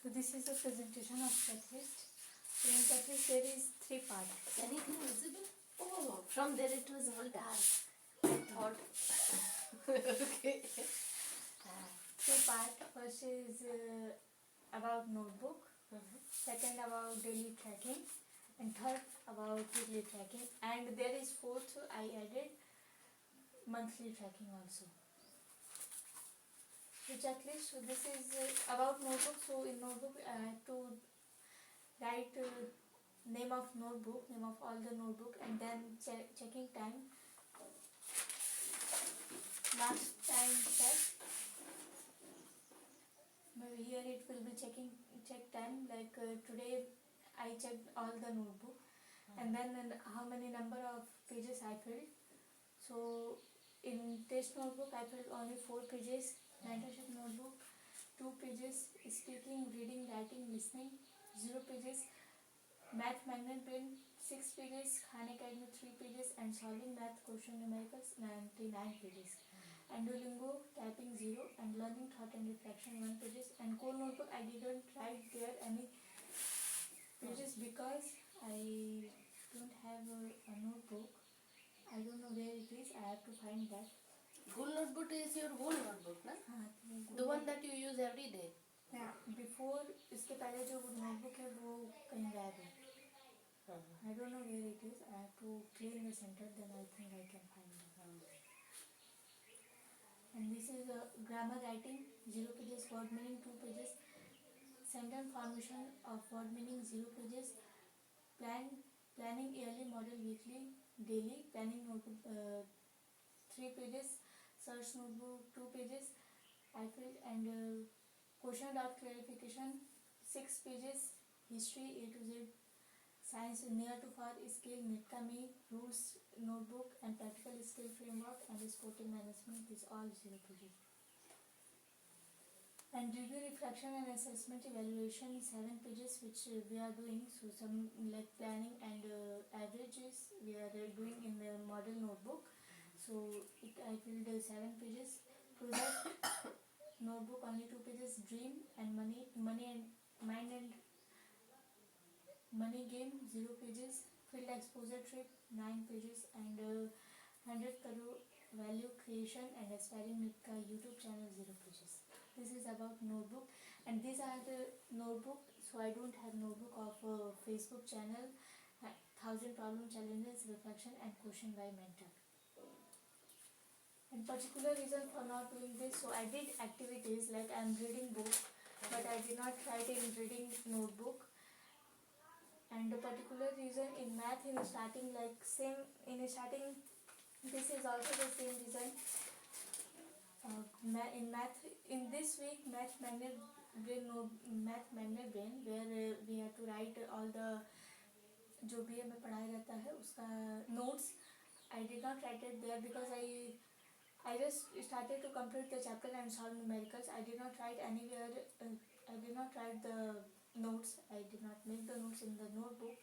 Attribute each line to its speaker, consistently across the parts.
Speaker 1: So this is the presentation of checklist. So in checklist there is 3 parts.
Speaker 2: Anything visible? Oh, from there it was all dark. I thought. Okay.
Speaker 1: 3 parts. First is about notebook. Second about daily tracking. And third about weekly tracking. And there is fourth, I added monthly tracking also. The checklist. So this is about notebook. So in notebook I have to write name of notebook, name of all the notebook, and then checking time, last time check. Maybe here it will be check time, like today I checked all the notebook, and then how many number of pages I filled. So in test notebook I filled only 4 pages, mentorship notebook 2 pages, speaking, reading, writing, listening 0 pages, math magnet brain 6 pages, Khan Academy 3 pages, and solving math question numericals 99 pages. And Duolingo typing 0, and learning thought and reflection 1 pages. And core notebook I didn't write there any pages because I don't have a notebook. I don't know where it is. I have to find that.
Speaker 2: Goal notebook is your whole notebook, na? The one that you use every day.
Speaker 1: Yeah, before इसके पहले जो notebook है वो कहीं गायब है. I don't know where it is. I have to clean the center, then I think I can find it. And this is grammar writing 0 pages, word meaning 2 pages, sentence formation of word meaning 0 pages, planning yearly, model weekly, daily, planning notebook 3 pages, search notebook 2 pages, I filled, and question dot clarification 6 pages, history A to Z, science near to far skill, Nitka me, rules notebook, and practical skill framework, and sporting management is all 0 pages. And review, reflection, and assessment evaluation 7 pages, which we are doing. So some like planning and averages we are doing in the model notebook. So I filled 7 pages. Project notebook only 2 pages. Dream and money and mind and money game 0 pages. Field exposure trip 9 pages. And 100 crore value creation and aspiring Nitka YouTube channel 0 pages. This is about notebook, and these are the notebook. So I don't have notebook of Facebook channel, 1000 problem challenges, reflection, and question by mentor. And particular reason for not doing this, so I did activities like I'm reading book, but I did not write in reading notebook. And the particular reason in math in starting, like same in starting, this is also the same reason. In math, in this week, math magnet brain, where we have to write all the जो भी हमें पढ़ाया जाता है उसका notes. I did not write it there because I just started to complete the chapter and solve numericals. I did not write anywhere. I did not write the notes. I did not make the notes in the notebook.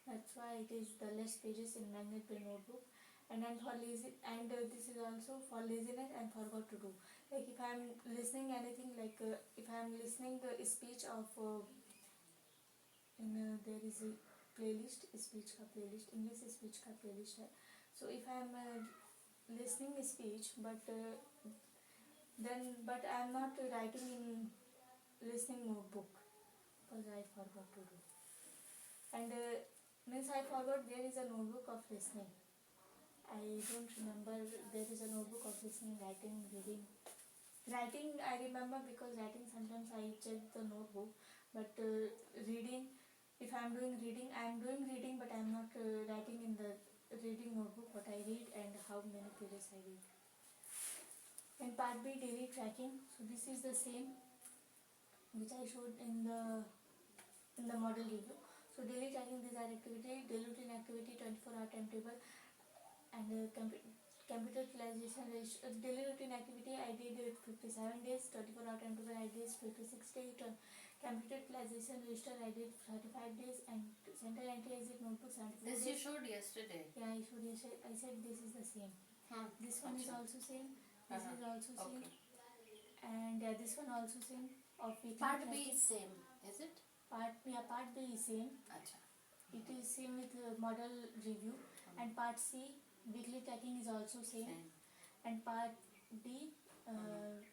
Speaker 1: That's why it is the less pages in magnet brain notebook. And then for lazy, and this is also for laziness and forgot to do. Like if I am listening anything, like if I am listening the speech of there is a playlist, speech का playlist, English speech का playlist है. So if I am listening speech, but I am not writing in listening notebook because I forgot to do. And means I forgot there is a notebook of listening. I don't remember there is a notebook of listening, writing, reading. Writing I remember because writing sometimes I check the notebook, but reading, if I am doing reading, I am doing reading, but I am not writing in the reading notebook what I read and how many pages I read. And part B, daily tracking. So this is the same which I showed in the model review. So daily tracking, these are activity, daily routine activity, 24-hour timetable. And computer utilization ratio, daily routine activity I did 57 days, 24-hour timetable I did 56 days, computer utilization register I did 35 days, and center entry exit notebook 74
Speaker 2: This
Speaker 1: days.
Speaker 2: you showed yesterday.
Speaker 1: Yeah, I showed yesterday. I said this is the same. This one is also same. This is also same. And this one also same. of weekly
Speaker 2: Part B
Speaker 1: tracking.
Speaker 2: is same, is it?
Speaker 1: Part B is same.
Speaker 2: Acha.
Speaker 1: It is same with model review. And part C, weekly tracking is also same. And part D,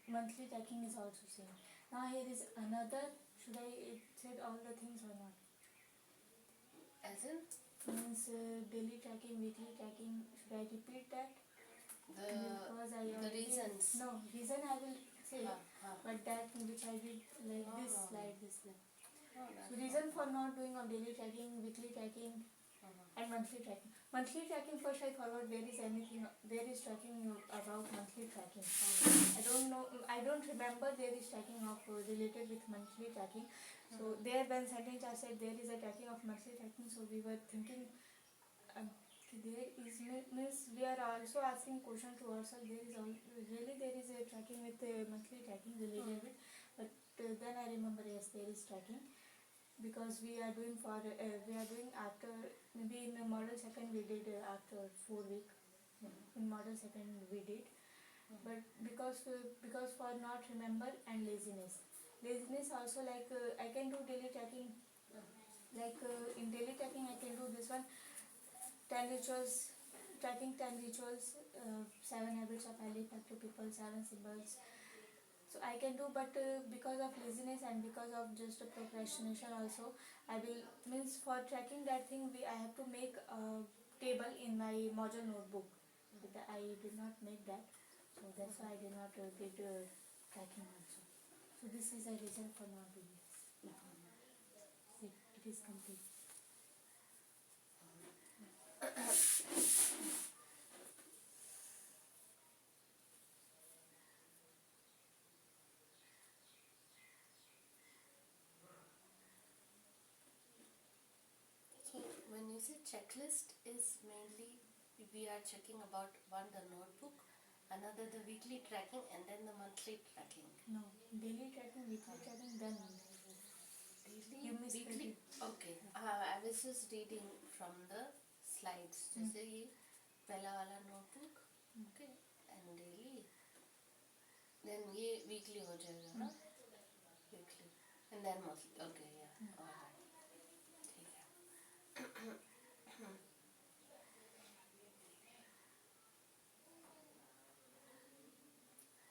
Speaker 1: monthly tracking is also same. Now here is another. Should I said all the things or not?
Speaker 2: As in?
Speaker 1: Means daily tracking, weekly tracking. Should I repeat that? Because I
Speaker 2: The reasons.
Speaker 1: No, reason I will say.
Speaker 2: Huh.
Speaker 1: But that which I did like
Speaker 2: No,
Speaker 1: this
Speaker 2: no.
Speaker 1: slide, this slide.
Speaker 2: Oh,
Speaker 1: So reason for not doing of daily tracking, weekly tracking, and monthly tracking. Monthly tracking, first I forward there is tracking about monthly tracking. I don't know, I don't remember there is tracking of related with monthly tracking. So there when sentence I said there is a tracking of monthly tracking, so we were thinking there is means we are also asking question to ourselves. There is a tracking with monthly tracking related with, but then I remember yes there is tracking. Because we are doing after maybe in the model second we did after 4 week. In model second we did, but because for not remember and laziness also like I can do daily tracking, like in daily tracking I can do this one 10 rituals, tracking 10 rituals, 7 habits of highly effective people, 7 symbols. So I can do, but because of laziness and because of just procrastination also, I will means for tracking that thing I have to make a table in my module notebook. But I did not make that, so that's why I did not did tracking also. So this is a reason for not doing this. It is complete.
Speaker 2: So when you say checklist is mainly we are checking about one the notebook, another the weekly tracking, and then the monthly tracking.
Speaker 1: No, daily tracking, weekly tracking, then monthly.
Speaker 2: Daily, weekly. Okay. I was just reading from the slides. जैसे ये पहला वाला notebook, okay, and daily. Then ये weekly हो जाएगा ना? Weekly, and then monthly. Okay, yeah. Alright. ठीक है.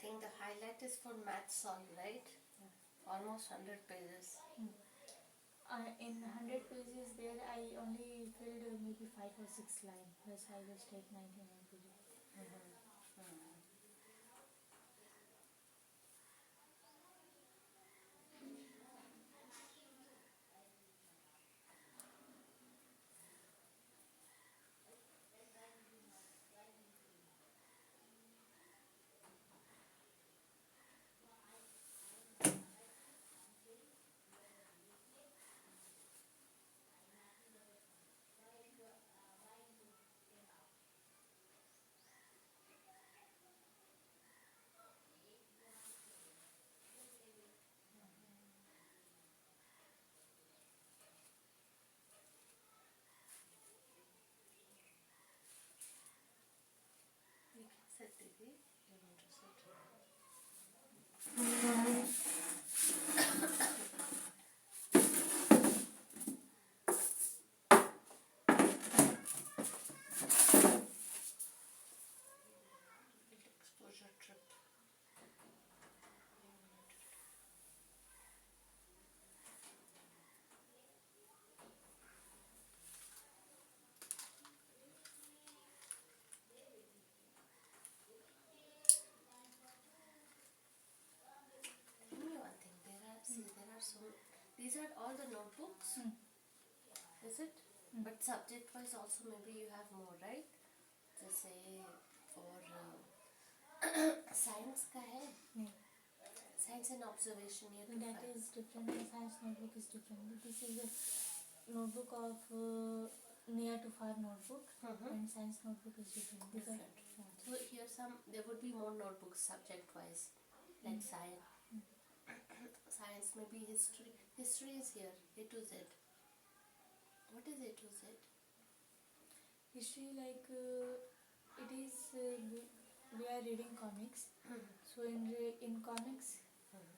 Speaker 2: I think the highlight is for maths solve, right? Almost 100 pages.
Speaker 1: In 100 pages there I only filled maybe 5 or 6 lines. That's why I just take 99 pages.
Speaker 2: You can sit, Didi. You want to sit? Exposure trip. Tell me one thing. There are some. These are all the notebooks. Is it? But subject wise also maybe you have more, right? जैसे for science का है.
Speaker 1: No.
Speaker 2: Science and observation you have to
Speaker 1: That
Speaker 2: find.
Speaker 1: is different. The science notebook is different. This is a notebook of near to far notebook, and science notebook is different.
Speaker 2: Different. So here there would be more notebooks subject wise, like science. Science maybe history. History is here. A to Z. What is A to Z?
Speaker 1: History, like it is we are reading comics. So in comics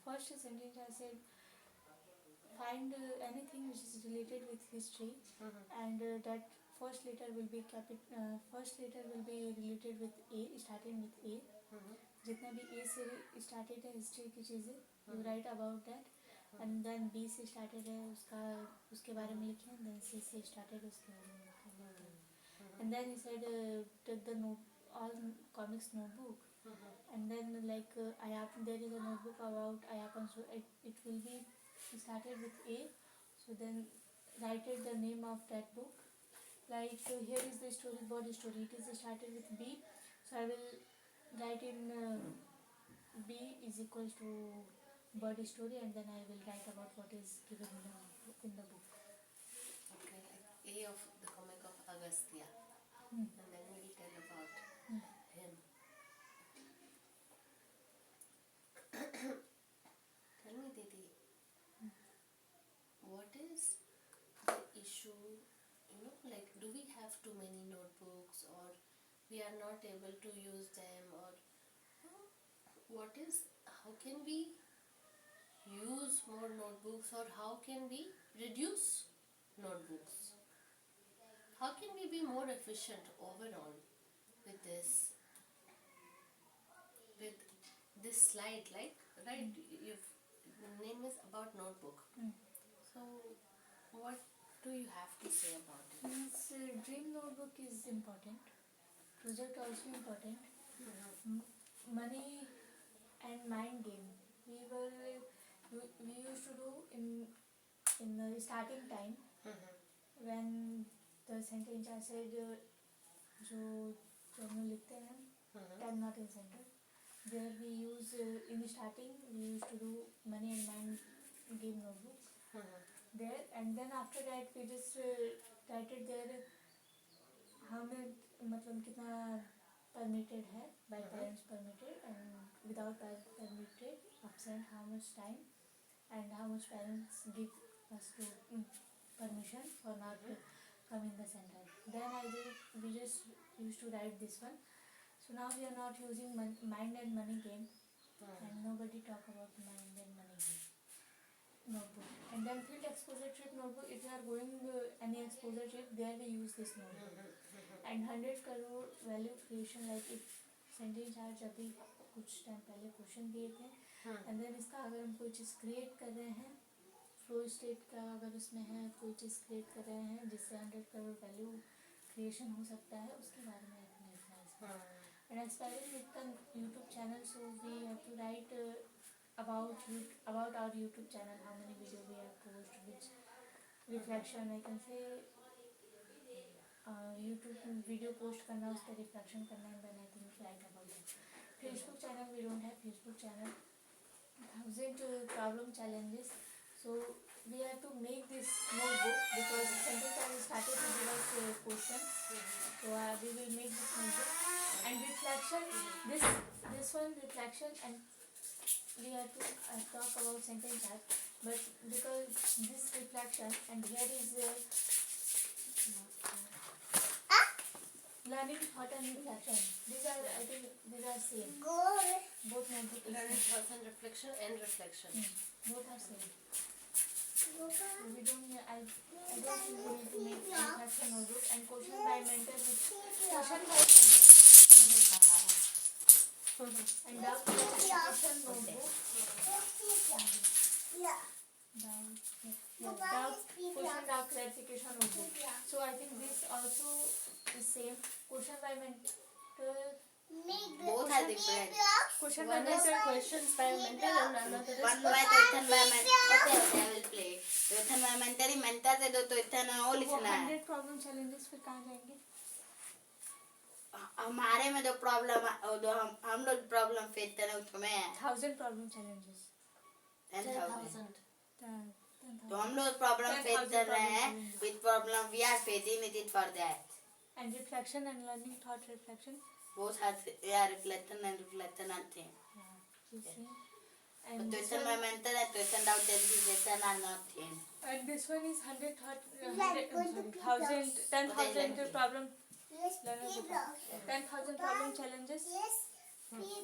Speaker 1: first sentence I said find anything which is related with history, and that first letter will be related with A, starting with A. जितना भी A से started है history की चीज़ें, you write about that, and then B से started है उसके बारे में लिखे, and then C से started उसके बारे में लिखे. And then he said take the all comics notebook, and then like there is a notebook about Ayapan, so it will be started with A, so then write it the name of that book. Like here is the storyboard story, it is started with B, so I will write in B is equals to bird story, and then I will write about what is given in the book.
Speaker 2: Okay, like A of the comic of Agastya, and then we'll tell about him. Tell me, Didi, what is the issue? Like, do we have too many notebooks, or we are not able to use them, or how can we use more notebooks, or how can we reduce notebooks? How can we be more efficient overall with this slide, like, right? The name is about notebook. So what do you have to say about it?
Speaker 1: Dream notebook is important, project also important. Money and mind game we used to do in the starting time, when the sentence I said जो हम लोग लिखते हैं time not in center, there we use in the starting we used to do money and mind game notebook there, and then after that we just write it there हमें मतलब कितना permitted है by parents permitted, and without permitted absent how much time, and how much parents give us to permission for not come in the center. Then we just used to write this one. So now we are not using mind and money game, and nobody talk about mind and money game notebook. And then field exposure trip notebook, if we are going any exposure trip, there we use this notebook. And 100 crore value creation, like if sentence charge अभी कुछ time पहले question दिए थे, and then इसका अगर हम कोई चीज़ create कर रहे हैं, फ्लो स्टेट का अगर उसमें है कोई चीज़ क्रिएट कर रहे हैं जिससे 100 करोड़ वैल्यू क्रिएशन हो सकता है, उसके बारे में आपने लिखना है. एंड एक्सपायरिंग नित्का YouTube channel, so we have to write about our YouTube channel, how many video we have posted, which reflection I can say YouTube video post करना, उस पर रिफ्लेक्शन करना, and then I think write about it. Facebook channel we don't have Facebook channel. 1000 problem challenges, so we have to make this notebook because sentence I started to give us questions, so we will make this notebook. And reflection, this one reflection, and we have to talk about sentence type, but because this reflection and here is learning thought and reflection, these are I think these are same, both notebook
Speaker 2: learning thoughts and reflection
Speaker 1: both are same. We don't I don't think we need to make reflection notebook. And question by mentor with question by mentor and doubt clarification notebook. Doubt clarification notebook. So I think this also is same. Question by mentor.
Speaker 3: Both are different.
Speaker 1: Question by
Speaker 2: One is
Speaker 1: mentor.
Speaker 2: questions by mentor and another is
Speaker 3: One by तो Ethan by mentor. Okay, I will play. तो Ethan by mentor he mentor से दो तो Ethan वो लिखना है.
Speaker 1: 100 problem challenges फिर कहाँ जाएंगे?
Speaker 3: हमारे में जो प्रॉब्लम जो हम लोग प्रॉब्लम फेस कर रहे हैं उसमें है
Speaker 1: 1000 problem challenges.
Speaker 2: 10,000.
Speaker 3: तो हम लोग प्रॉब्लम फेस कर रहे हैं with problem we are facing it for that.
Speaker 1: And reflection and learning thought reflection.
Speaker 3: Both are reflection and reflection are same.
Speaker 1: You see.
Speaker 3: तो
Speaker 1: And this
Speaker 3: Ethan
Speaker 1: one,
Speaker 3: by mentor है तो Ethan doubt clarification are not same.
Speaker 1: and this one is 100 thought 10,000 problem learner book. 10,000 problem challenges.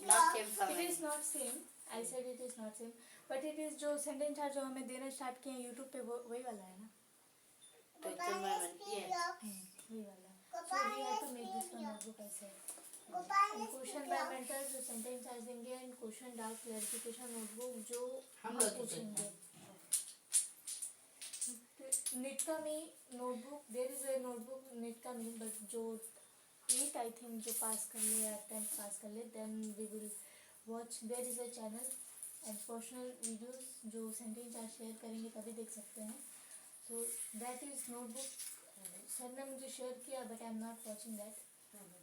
Speaker 3: Not same for
Speaker 1: It
Speaker 3: me.
Speaker 1: is not same. I said it is not same. But it is जो sentence chart जो हमें देना start किए YouTube पे वो वही वाला है ना?
Speaker 3: तो ये
Speaker 1: वही वाला. So we have to make this one notebook I said. And question by mentor जो सेंटेंस चार्ट देंगे and question doubt clarification notebook जो
Speaker 3: हम
Speaker 1: हम
Speaker 3: लोग
Speaker 1: पूछेंगे. निटका में notebook there is a notebook निटका में बट जो 8 आई थिंक जो पास कर ले या 10th पास कर ले then we will watch there is a channel and personal videos जो सेंटेंस चार्ट शेयर करेंगे तभी देख सकते हैं. So that is notebook sir ने मुझे शेयर किया but I am not watching that.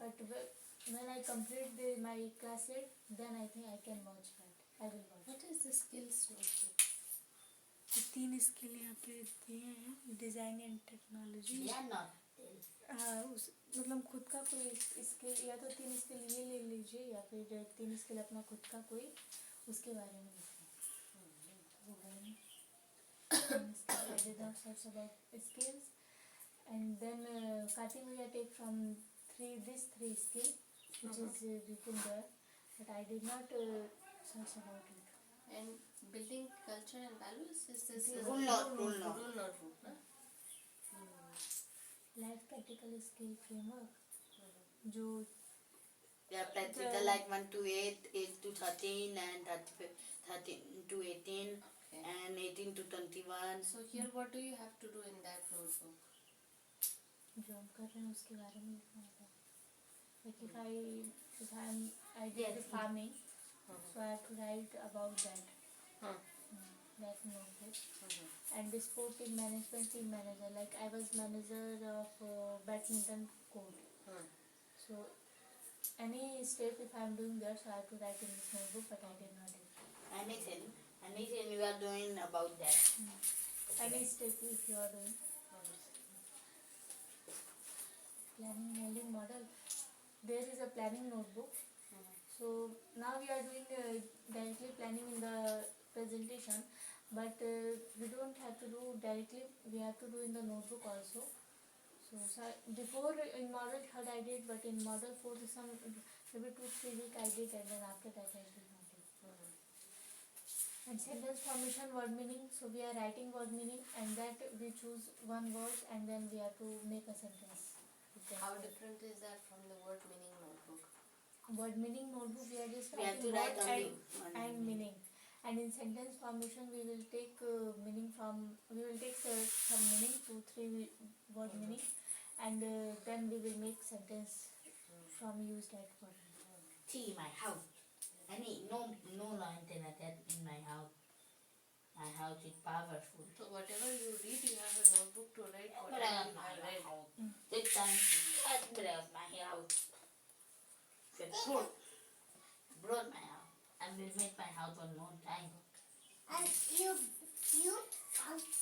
Speaker 1: But when I complete my class 8 then I think I can watch that. I will watch.
Speaker 2: What is the skills notebook?
Speaker 1: 3 skill यहाँ पे दिए हैं. Design and technology.
Speaker 3: या ना
Speaker 1: उस मतलब खुद का कोई स्किल या तो 3 स्किल ये ले लीजिए या फिर 3 स्किल अपना खुद का कोई उसके बारे में लिखें. I did not search about skills and then cutting we take from these three skills which is written there but I did not search about it.
Speaker 2: And building culture and values is this
Speaker 3: Rule
Speaker 2: rule notebook, na?
Speaker 1: Life practical skill framework जो
Speaker 3: they are practical like 1 to 8, 8 to 13 and 13 to 18
Speaker 2: Okay.
Speaker 3: and 18 to 21.
Speaker 2: So here what do you have to do in that notebook?
Speaker 1: जो हम कर रहे हैं उसके बारे में लिखना होगा. Like if I did the farming, so I have to write about that. That notebook. And the sport team management, team manager. Like I was manager of badminton court. So any step if I am doing that, so I have to write in this notebook, but I did not do it.
Speaker 3: Anything you are doing about that.
Speaker 1: Any step if you are doing. Planning molding model. There is a planning notebook. So now we are doing directly planning in the presentation, but we don't have to do directly. We have to do in the notebook also. So before in model 3rd I did, but in model 4 some maybe 2-3 week I did, and then after that I did not do. And sentence formation, word meaning. So we are writing word meaning, and that we choose one word, and then we have to make a sentence.
Speaker 2: How different is that from the word meaning notebook?
Speaker 1: Word meaning notebook we are just
Speaker 3: We have
Speaker 1: writing
Speaker 3: to write
Speaker 1: word
Speaker 3: only one
Speaker 1: and meaning. And in sentence formation we will take meaning from some meaning 2-3 word meaning, and then we will make sentence from used that word.
Speaker 3: See my house. No internet in my house. My house is powerful.
Speaker 2: So whatever you read, you have a notebook to write
Speaker 3: But
Speaker 2: whatever
Speaker 3: I
Speaker 2: you
Speaker 3: my
Speaker 2: have read.
Speaker 3: house. This time, my house. Brought my house. I will make my house one more time.
Speaker 4: And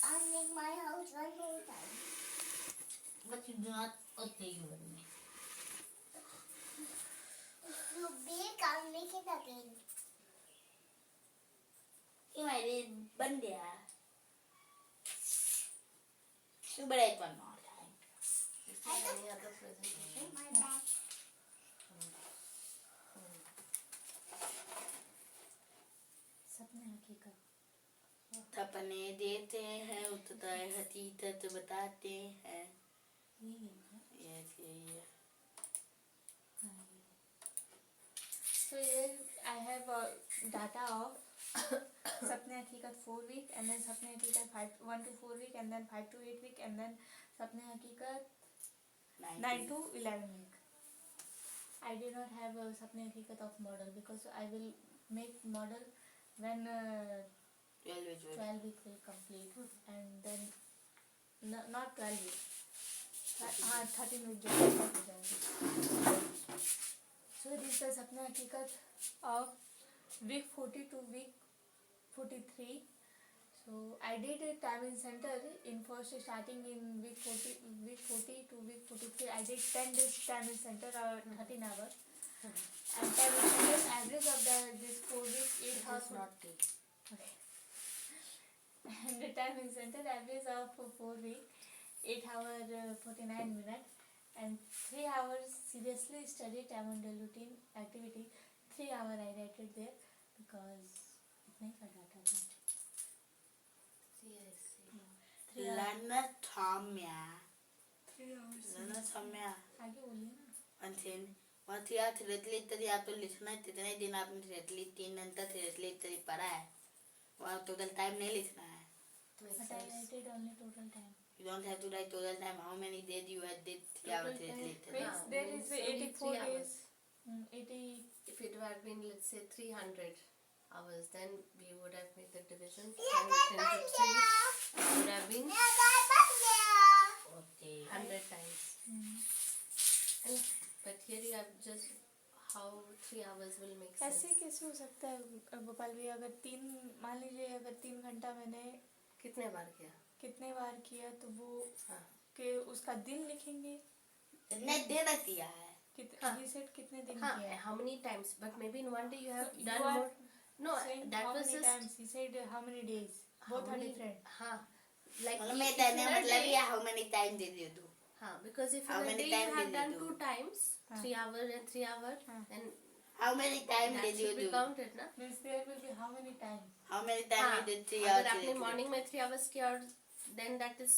Speaker 4: I'll make my house one more time.
Speaker 3: But you do not okay with me.
Speaker 4: If you bake, I'll make it again.
Speaker 3: You might eat bandia. You better eat one more time.
Speaker 2: Is there any other presentation?
Speaker 4: My bag.
Speaker 1: सपने हकीकत.
Speaker 3: सपने देते हैं उतना हकीकत बताते हैं. Yes, yeah.
Speaker 1: So here I have data of Sapne hakikat 4 week, and then Sapne hakikat 1 to 4 week, and then 5 to 8 week, and then Sapne hakikat 9 to 11 week. I did not have a Sapne hakikat of model because I will make model when 12 week will complete, and then not 12 week. 13 week just. So this is the Sapne hakikat of week 40 to week 43. So I did a time in center in first starting in week 40 to week 43. I did 10 days time in center or 13 hours. And time in center average of this 4 weeks 8 hours.
Speaker 2: It's not tea.
Speaker 1: Okay. And the time in center average of 4 weeks 8 hours 49 minutes, and 3 hours seriously study time and routine activity. 3 hours I write it there because it makes a data.
Speaker 3: Ranathamya.
Speaker 1: 3 hours.
Speaker 3: Ranathamya.
Speaker 1: आगे बोलिए ना.
Speaker 3: आणखीन मग थिएटरली तरी आपण लिखना है तितने दिन आपने थिएटरली 3 नंतर थिएटरली तरी पढ़ा है वहाँ टोटल टाइम नहीं लिखना है.
Speaker 2: Makes
Speaker 1: But I
Speaker 2: sense.
Speaker 1: rated only total time.
Speaker 3: You don't have to write total time how many days you had did 3 hours
Speaker 2: Total time.
Speaker 3: theater.
Speaker 1: Means there is
Speaker 2: Means only
Speaker 1: 84
Speaker 2: 3
Speaker 1: days. 80.
Speaker 2: If it had been, let's say, 300 hours, then we would have made the division.
Speaker 4: Yeah,
Speaker 2: 300 into 3 would have been
Speaker 3: Okay.
Speaker 2: 100 times. And, but here you have just how 3 hours will make sense.
Speaker 1: ऐसे कैसे हो सकता है गोपाल भैया? अगर 3 मान लीजिए अगर 3 घंटा मैंने
Speaker 2: कितने बार किया?
Speaker 1: कितने बार किया तो वो
Speaker 2: हाँ.
Speaker 1: के उसका दिन लिखेंगे.
Speaker 3: नहीं देना किया है.
Speaker 1: कितने he said कितने दिन
Speaker 2: हाँ,
Speaker 1: किया है.
Speaker 2: how many times? But maybe in one day you have
Speaker 1: So
Speaker 2: done
Speaker 1: you are
Speaker 2: more. No,
Speaker 1: saying
Speaker 2: that
Speaker 1: how
Speaker 2: was
Speaker 1: many
Speaker 2: just
Speaker 1: times. He said how many days.
Speaker 2: how
Speaker 1: Both are
Speaker 2: many-
Speaker 1: different.
Speaker 2: हाँ, like
Speaker 3: मतलब
Speaker 2: if
Speaker 3: मैं
Speaker 2: in
Speaker 3: देने
Speaker 2: a
Speaker 3: मतलब
Speaker 2: day-
Speaker 3: ये how many time did you do?
Speaker 2: हाँ, because if
Speaker 3: How
Speaker 2: in a
Speaker 3: many
Speaker 2: day you
Speaker 3: time
Speaker 2: have
Speaker 3: did you
Speaker 2: done
Speaker 3: do?
Speaker 2: 2 times,
Speaker 1: हाँ.
Speaker 2: 3 hour and 3 hour,
Speaker 1: हाँ.
Speaker 2: then
Speaker 3: How many time
Speaker 2: that
Speaker 3: did you
Speaker 2: should be
Speaker 3: do?
Speaker 2: counted, ना?
Speaker 1: Means there will be how many times.
Speaker 3: How many time
Speaker 2: हाँ,
Speaker 3: you did 3
Speaker 2: अगर
Speaker 3: hours
Speaker 2: आपने
Speaker 3: theater?
Speaker 2: Morning में 3 hours किया और then that is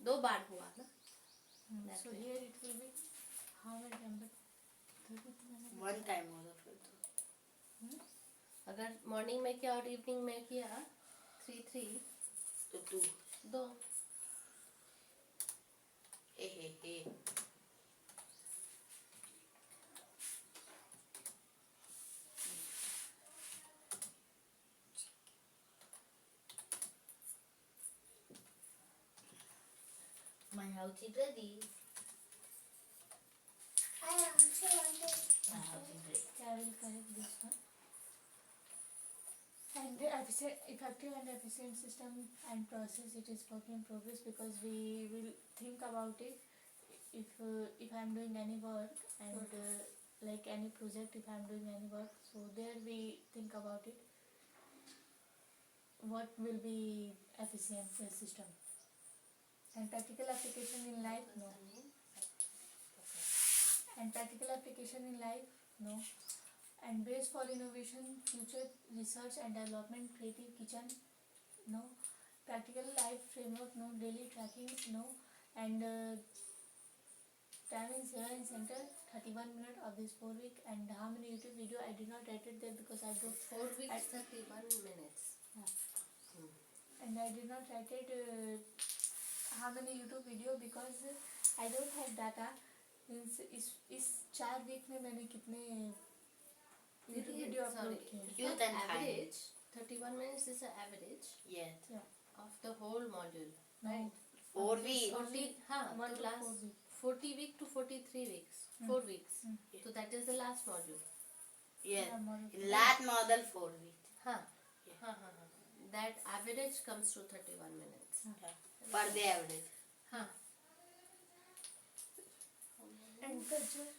Speaker 2: 2 बार हुआ ना. That
Speaker 1: So
Speaker 2: way.
Speaker 1: here it will be how many times? But 30 minutes.
Speaker 3: One time होगा फिर तो.
Speaker 2: अगर मॉर्निंग में किया और इवनिंग में किया 3
Speaker 3: तो 2.
Speaker 2: 2.
Speaker 3: हे. My house is ready.
Speaker 4: I also wanted.
Speaker 3: My house is ready.
Speaker 1: I will correct this one. And the effective and efficient system and process, it is work in progress because we will think about it if I am doing any work and like any project, if I am doing any work, so there we think about it what will be efficient system. And practical application in life, no. And practical application in life, no. And base for innovation, future research and development, creative kitchen, no. Practical life framework, no. Daily tracking, no. And time is here in center, 31 minutes of this 4 week. And how many YouTube video? I did not write it there because I don't.
Speaker 2: 4 weeks, 31 minutes.
Speaker 1: And I did not write it how many YouTube video because I don't have data. Means इस 4 week में मैंने कितने YouTube video upload किए हैं.
Speaker 3: You can find.
Speaker 2: Average 31 minutes is the average
Speaker 3: Yes.
Speaker 2: of the whole module,
Speaker 1: No.
Speaker 2: right?
Speaker 3: 4 weeks.
Speaker 2: 40, हाँ,
Speaker 1: 1
Speaker 2: तो
Speaker 1: to
Speaker 2: last
Speaker 1: 4 week.
Speaker 2: 40 week to 43 weeks, 4 weeks. So that is the last module.
Speaker 3: Yes.
Speaker 1: Yeah, model.
Speaker 3: In last model 4 weeks.
Speaker 2: हाँ, हाँ. That average comes to 31 minutes.
Speaker 3: Per day average.
Speaker 2: हाँ.
Speaker 1: And culture.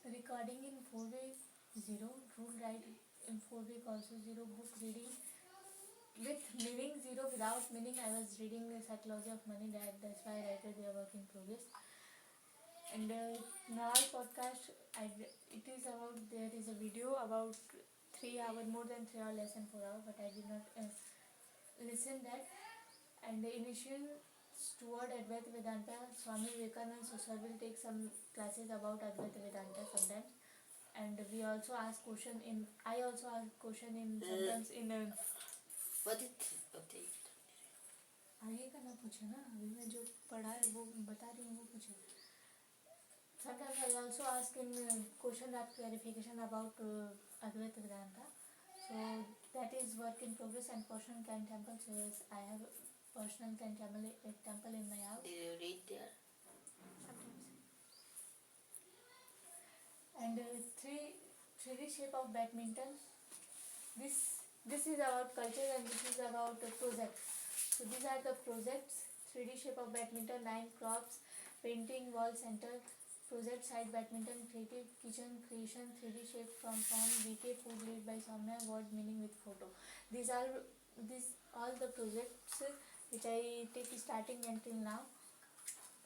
Speaker 1: Recording in 4 week 0. Rule write in 4 week also 0. Book reading with meaning 0. Without meaning I was reading the psychology of money. That's why I write their work in progress. And now podcast it is about, there is a video about 3 hour, more than 3 hour, less than 4 hour, but I did not listen that. And the initial toward Advaita Vedanta, Swami Vivekananda Sir will take some classes about Advaita Vedanta sometimes. And we also ask question in, I also ask question in sometimes in
Speaker 3: What is it?
Speaker 1: आगे का ना पूछो ना, अभी मैं जो पढ़ा है वो बता रही हूँ वो पूछो. Sometimes I also ask in question that clarification about Advaita Vedanta. So that is work in progress. And personal can temple. So yes, I have personal can temple in my house.
Speaker 3: Did you read there?
Speaker 1: Sometimes. And 3D shape of badminton. This is about culture and this is about project. So these are the projects. 3D shape of badminton, 9 crops, painting, wall center, project side badminton, creative kitchen creation, 3D shape from farm, VK food lead by Sapne, word meaning with photo. These are all the projects which I take starting until now.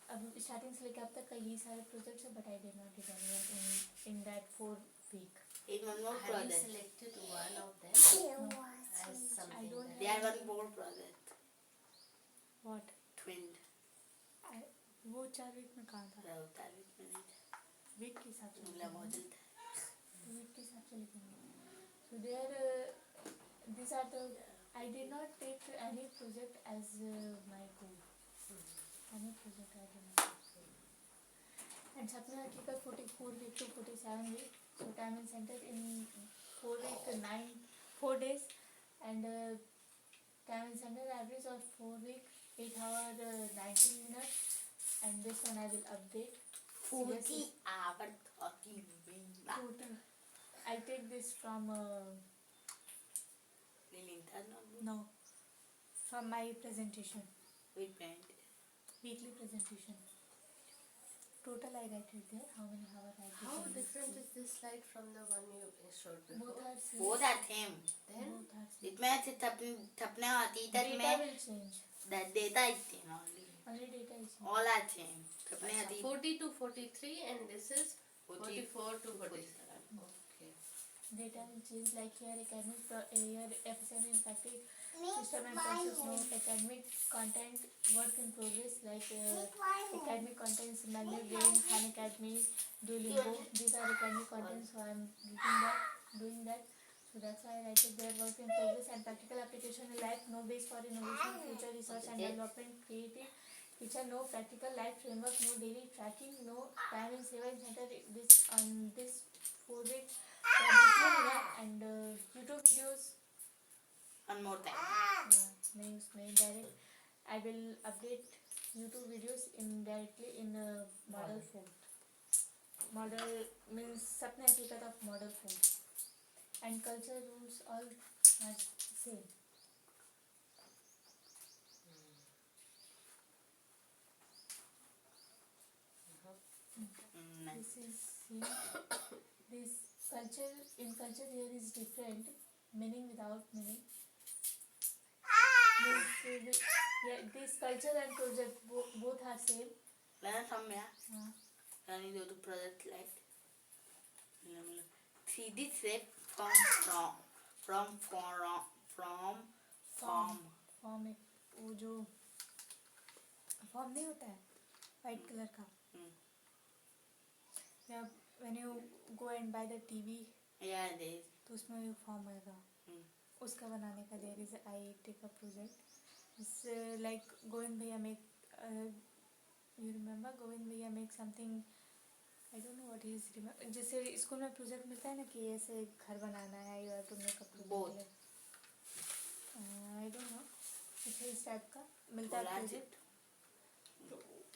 Speaker 1: अब starting से लेकर अब तक का ये सारे projects है, but I did not did anyone in that 4 week.
Speaker 3: In one more
Speaker 2: Have you
Speaker 3: project.
Speaker 2: selected one of them
Speaker 4: It
Speaker 2: as
Speaker 4: was.
Speaker 2: something?
Speaker 1: I don't
Speaker 2: that-
Speaker 3: There are one more project.
Speaker 1: What?
Speaker 3: Twinned.
Speaker 1: वो 4 week में कहाँ था?
Speaker 3: होता है
Speaker 1: week के हिसाब से
Speaker 3: मतलब बहुत
Speaker 1: लिखेंगे।
Speaker 3: जल्द
Speaker 1: तो वीक के हिसाब से लिखेंगे. So there, these are the. I did not take any project as my goal. Any project I did not take. And Sapne hakikat 44 week to 47 week. So time and center in 4 week 4 days, and time and center average of 4 week 8 hour 19 minutes. And this one I will update.
Speaker 3: 40 hour 30 minutes.
Speaker 1: Total. I take this from no, from my presentation, weekly presentation. Total I write it there. How many hours I did.
Speaker 2: How
Speaker 1: in
Speaker 2: different
Speaker 1: this
Speaker 2: is this slide from the one you showed
Speaker 1: week.
Speaker 2: before?
Speaker 1: Both are same.
Speaker 3: Then
Speaker 2: Then
Speaker 1: Both are same.
Speaker 3: इसमें से थपने आती इधर
Speaker 1: Data
Speaker 3: में
Speaker 1: will change.
Speaker 3: that data is same only.
Speaker 1: Only data is changed.
Speaker 3: All are same. थपने आती
Speaker 2: 40 to 43 and this is
Speaker 3: 40
Speaker 2: 44 to 47. Okay.
Speaker 1: Data will change, like here academic here FSM in practice, system and process note, academic content, work in progress, like academic contents, memory brain, Khan Academies, Duolingo. These are academic contents, so I am doing that. So that's why I write it there. Work in progress and practical application in life. No base for innovation, future research and development, creative. Teacher, no practical life framework, no daily tracking, no time in saving center. This on this 4 weeks. And YouTube videos.
Speaker 3: one more time.
Speaker 1: नहीं उसमें direct. I will update YouTube videos indirectly in model form. Model means Sapne hakikat of model form. And culture rules all are same.
Speaker 3: Nice.
Speaker 1: This is this culture. In culture there is different meaning without meaning. Yeah, this culture and project both are same.
Speaker 3: Learn from here. Learning go to project like 3D shape from form.
Speaker 1: Form एक वो जो form नहीं होता है white colour का. या when you go and by the TV
Speaker 3: Yeah, there is.
Speaker 1: तो उसमें वो फॉर्म आएगा. उसका बनाने का there is I take a project. It's like Govind bhaiya make you remember Govind bhaiya make something. I don't know what is remember. जैसे स्कूल में project मिलता है ना कि ऐसे घर बनाना है, you have to make a project. I don't know कुछ इस टाइप का मिलता है प्रोजेक्ट.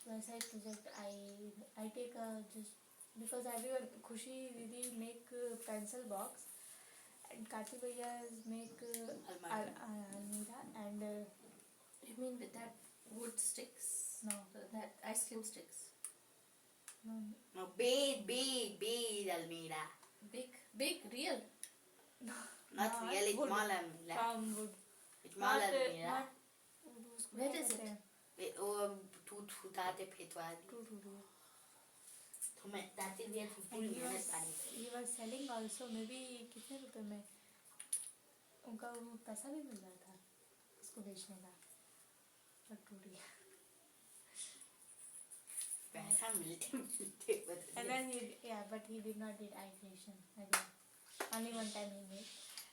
Speaker 1: वैसा एक project I take a just because everyone Khushi didi make pencil box and Kati Bhaiya's make almirah and
Speaker 2: You mean with that wood sticks?
Speaker 1: no
Speaker 2: That ice cream sticks?
Speaker 3: No, big Almira.
Speaker 2: Big, real?
Speaker 3: Not really
Speaker 1: wood.
Speaker 3: small Almira.
Speaker 1: From wood.
Speaker 3: Small Almira.
Speaker 2: Where is it?
Speaker 3: वो टूट आते फेंकवादी. तुम्हें that is where 15 minutes पानी.
Speaker 1: He was selling also maybe कितने रुपए में उनका वो पैसा भी मिल रहा था उसको बेचने का पर टूट गया.
Speaker 3: पैसा मिलते
Speaker 1: And then but he did not did eye creation again. Only one time he made.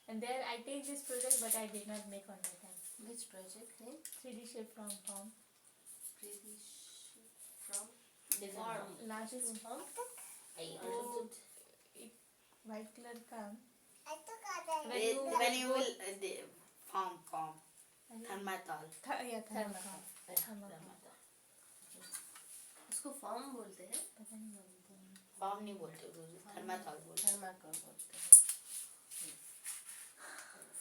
Speaker 1: And there I take this project but I did not make on that time.
Speaker 2: Which project name?
Speaker 1: 3D shape from form.
Speaker 2: 3D shape from
Speaker 3: Form.
Speaker 1: Last
Speaker 2: This
Speaker 1: one.
Speaker 2: form?
Speaker 3: I understood.
Speaker 1: White color का
Speaker 3: When you will form thermotol.
Speaker 1: thermocol.
Speaker 2: उसको form बोलते हैं.
Speaker 1: पता नहीं क्या बोलते हैं.
Speaker 3: Form नहीं बोलते थर्माकोल बोलते.
Speaker 2: थर्माकोल बोलते हैं.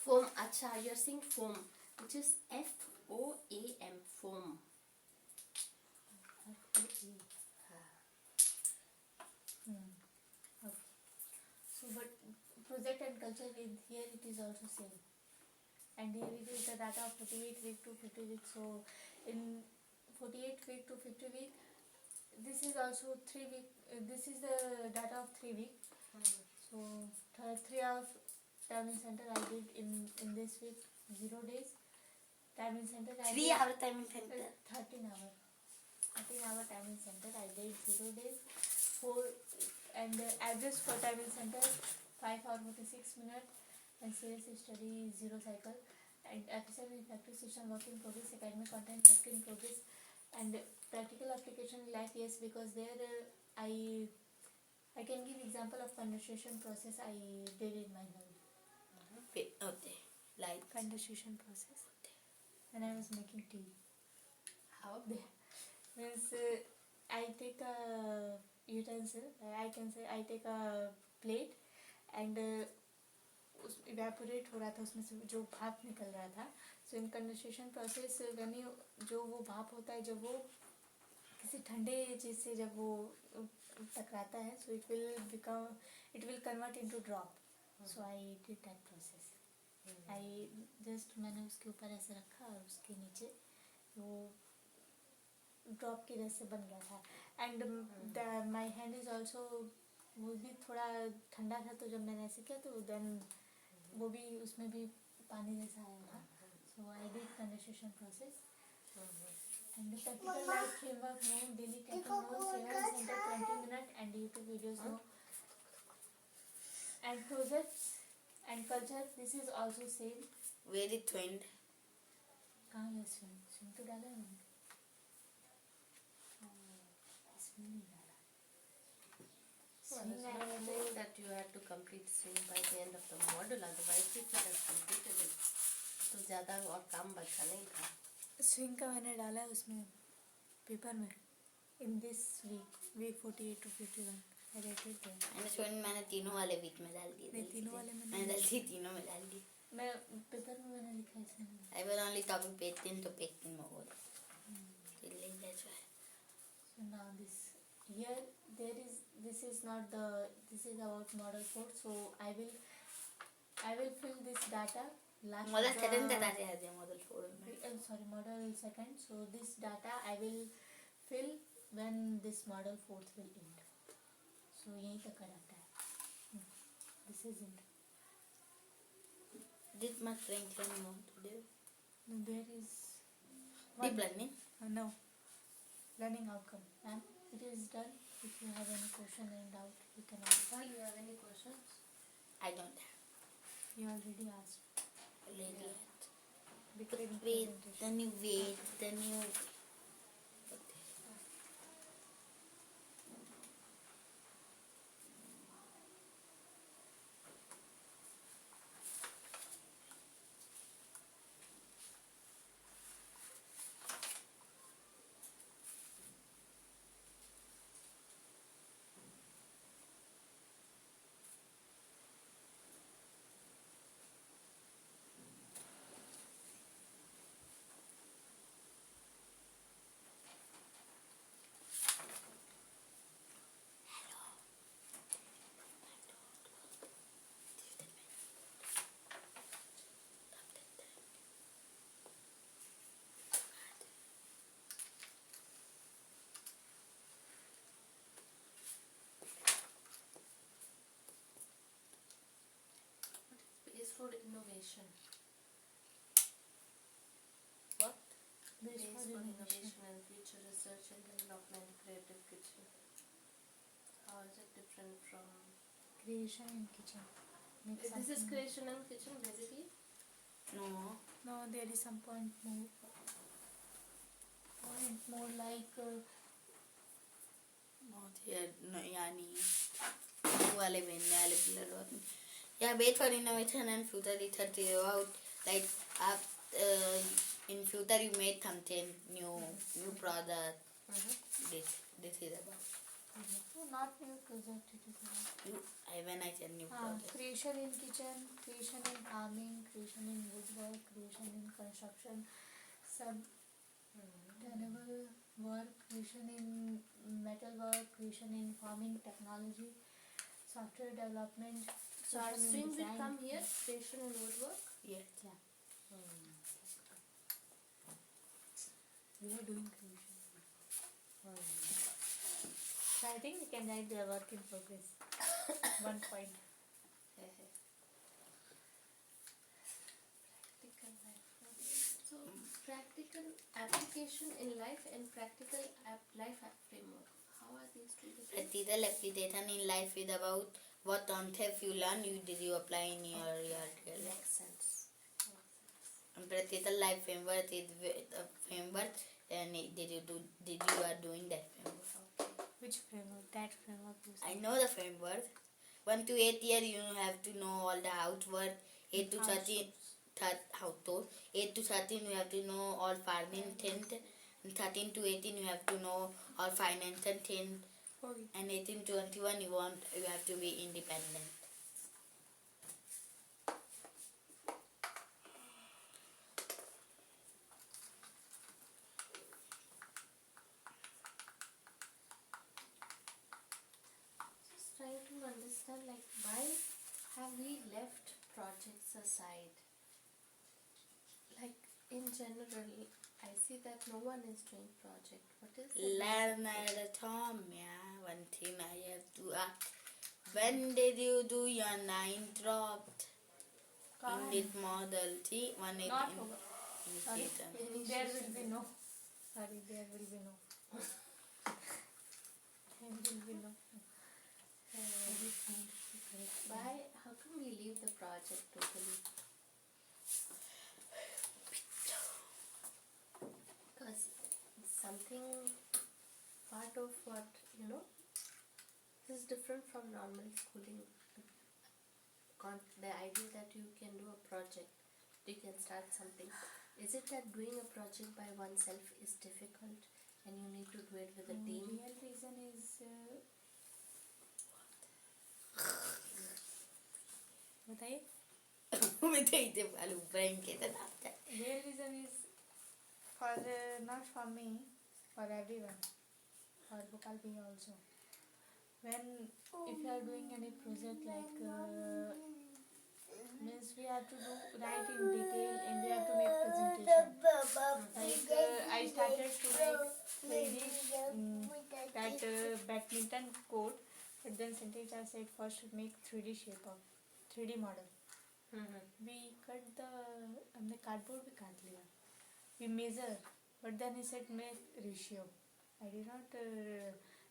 Speaker 2: फोम. अच्छा, you are saying foam which is FOAM foam.
Speaker 1: Okay. So but project and culture in here it is also same. And here it is the data of 48 week to 50 week. So in 48 week to 50 week, this is also 3 week. This is the data of 3 week. So 3 hours time in center I did in this week 0 days. timing center.
Speaker 3: 3 hour timing center.
Speaker 1: 13 hour timing center. I did 0 days, 4 and average for timing center 5 hour 46 minutes, and CSC study 0 cycle, and FSM in factory system work in progress, academic content work in progress, and practical application life, yes, because there I can give example of condensation process I did in my home.
Speaker 3: Okay. Like
Speaker 1: Condensation process. And I was making tea.
Speaker 2: How?
Speaker 1: Means I take a utensil, I can say I take a plate and उस evaporate हो रहा था, उसमें से जो भाप निकल रहा था. So in condensation process when you जो वो भाप होता है जब वो किसी ठंडे चीज़ से जब वो टकराता है, so it will convert into drop. So I did that process. I just मैंने उसके ऊपर ऐसे रखा और उसके नीचे वो ड्रॉप की वजह से बन गया था. And my hand is also, वो भी थोड़ा ठंडा था, तो जब मैंने ऐसे किया तो देन वो भी उसमें भी पानी जैसा आया था. So I did condensation process and practical life framework no, daily camping no, seven centre 20 minute and YouTube videos no, and projects and culture this is also same.
Speaker 3: where it went.
Speaker 1: कहाँ है swim तो डाला है मैंने, इसमें नहीं डाला.
Speaker 2: Well, it's not saying that you had to complete swing by the end of the module, otherwise you could have completed it. तो ज़्यादा और काम बचा नहीं था.
Speaker 1: स्विंग का मैंने डाला है उसमें पेपर में. In this week 48 to 51 I rated there.
Speaker 3: मैंने तीनों वाले वीक में डाल दिए.
Speaker 1: नहीं, तीनों वाले
Speaker 3: मैंने डाल दिए, तीनों में डाल दिए.
Speaker 1: मैं पेपर में मैंने लिखा है इसमें.
Speaker 3: I will only copy page 10 to page 10 more. That's why.
Speaker 1: So now this is not the, this is about model 4. So I will fill this data last
Speaker 3: model 2 बता रहे हैं model 4 में.
Speaker 1: sorry, model 2. So this data I will fill when this model 4 will end. So यही तक का data है. This is it.
Speaker 3: Did much range learning want to do?
Speaker 1: No, there is
Speaker 3: Deep learning?
Speaker 1: no learning outcome. And it is done. If you have any question and doubt, you can ask.
Speaker 2: Do you have any questions?
Speaker 3: I don't have.
Speaker 1: You already asked.
Speaker 3: Already.
Speaker 1: Because
Speaker 3: Wait, then you wait, then you...
Speaker 2: Base for innovation.
Speaker 3: What?
Speaker 1: Base
Speaker 2: Base
Speaker 1: for
Speaker 2: for
Speaker 1: innovation.
Speaker 2: innovation and future research and development, creative kitchen. How is it different from...
Speaker 1: Creation in kitchen. Make
Speaker 2: This is
Speaker 1: something-
Speaker 2: creation and kitchen basically?
Speaker 3: No.
Speaker 1: No, there is some point more. Point more like
Speaker 3: Not here. No, yani. वाले बनने वाले pillar वाले. Yeah, wait for innovation and future research is about like in future you made something new product. This is about.
Speaker 1: not new project. It is about.
Speaker 3: When I said new product.
Speaker 1: Creation in kitchen, creation in farming, creation in woodwork, creation in construction, sustainable work, creation in metal work, creation in farming technology, software development.
Speaker 2: So our
Speaker 1: creation in
Speaker 2: swing will
Speaker 1: design.
Speaker 2: come here, creation and woodwork?
Speaker 3: Yes.
Speaker 1: Yeah. We are doing creation. So I think we can write the work in progress. 1 point.
Speaker 2: Practical life. So application in life and practical life app framework. How are these two different?
Speaker 3: Practical application in life is about what concept you learn, did you apply in your real life.
Speaker 2: Makes sense.
Speaker 3: And practical life framework is a framework, and did you are doing that framework.
Speaker 1: Which framework? That framework you
Speaker 3: I
Speaker 1: said.
Speaker 3: know the framework. 1 to 8 year you have to know all the housework. 8 to 13 household. 8 to 13 you have to know all farming things. And 13 to 18 you have to know all financial things.
Speaker 1: Okay.
Speaker 3: And 18 to 21 you have to be independent.
Speaker 2: Just trying to understand, like, why have we left projects aside? Like, in general, I see that no one is doing project. What is the
Speaker 3: Learn at a time, yeah. One thing I have to ask. When did you do your 9 dropped in this model? See, one is
Speaker 1: Not
Speaker 3: in
Speaker 1: over. Sorry.
Speaker 3: indication.
Speaker 1: There will be no. Sorry, there will be no. There will be no.
Speaker 2: Why? How come we leave the project totally? Because something part of what is different from normal schooling. The idea that you can do a project, you can start something. Is it that doing a project by oneself is difficult and you need to do it with a team?
Speaker 1: Real reason is बताइए.
Speaker 3: मैं तो इतने वालू brain के तरह आता है.
Speaker 1: Real reason is for not for me, for everyone, for Bhopal bhi also. When if you are doing any project like means we have to do write in detail and we have to make presentation. Like I started to make 3D that badminton court, but then sentence I said first make 3D shape of 3D model. We cut the हमने cardboard भी काट लिया. We measure, but then he said make ratio. I did not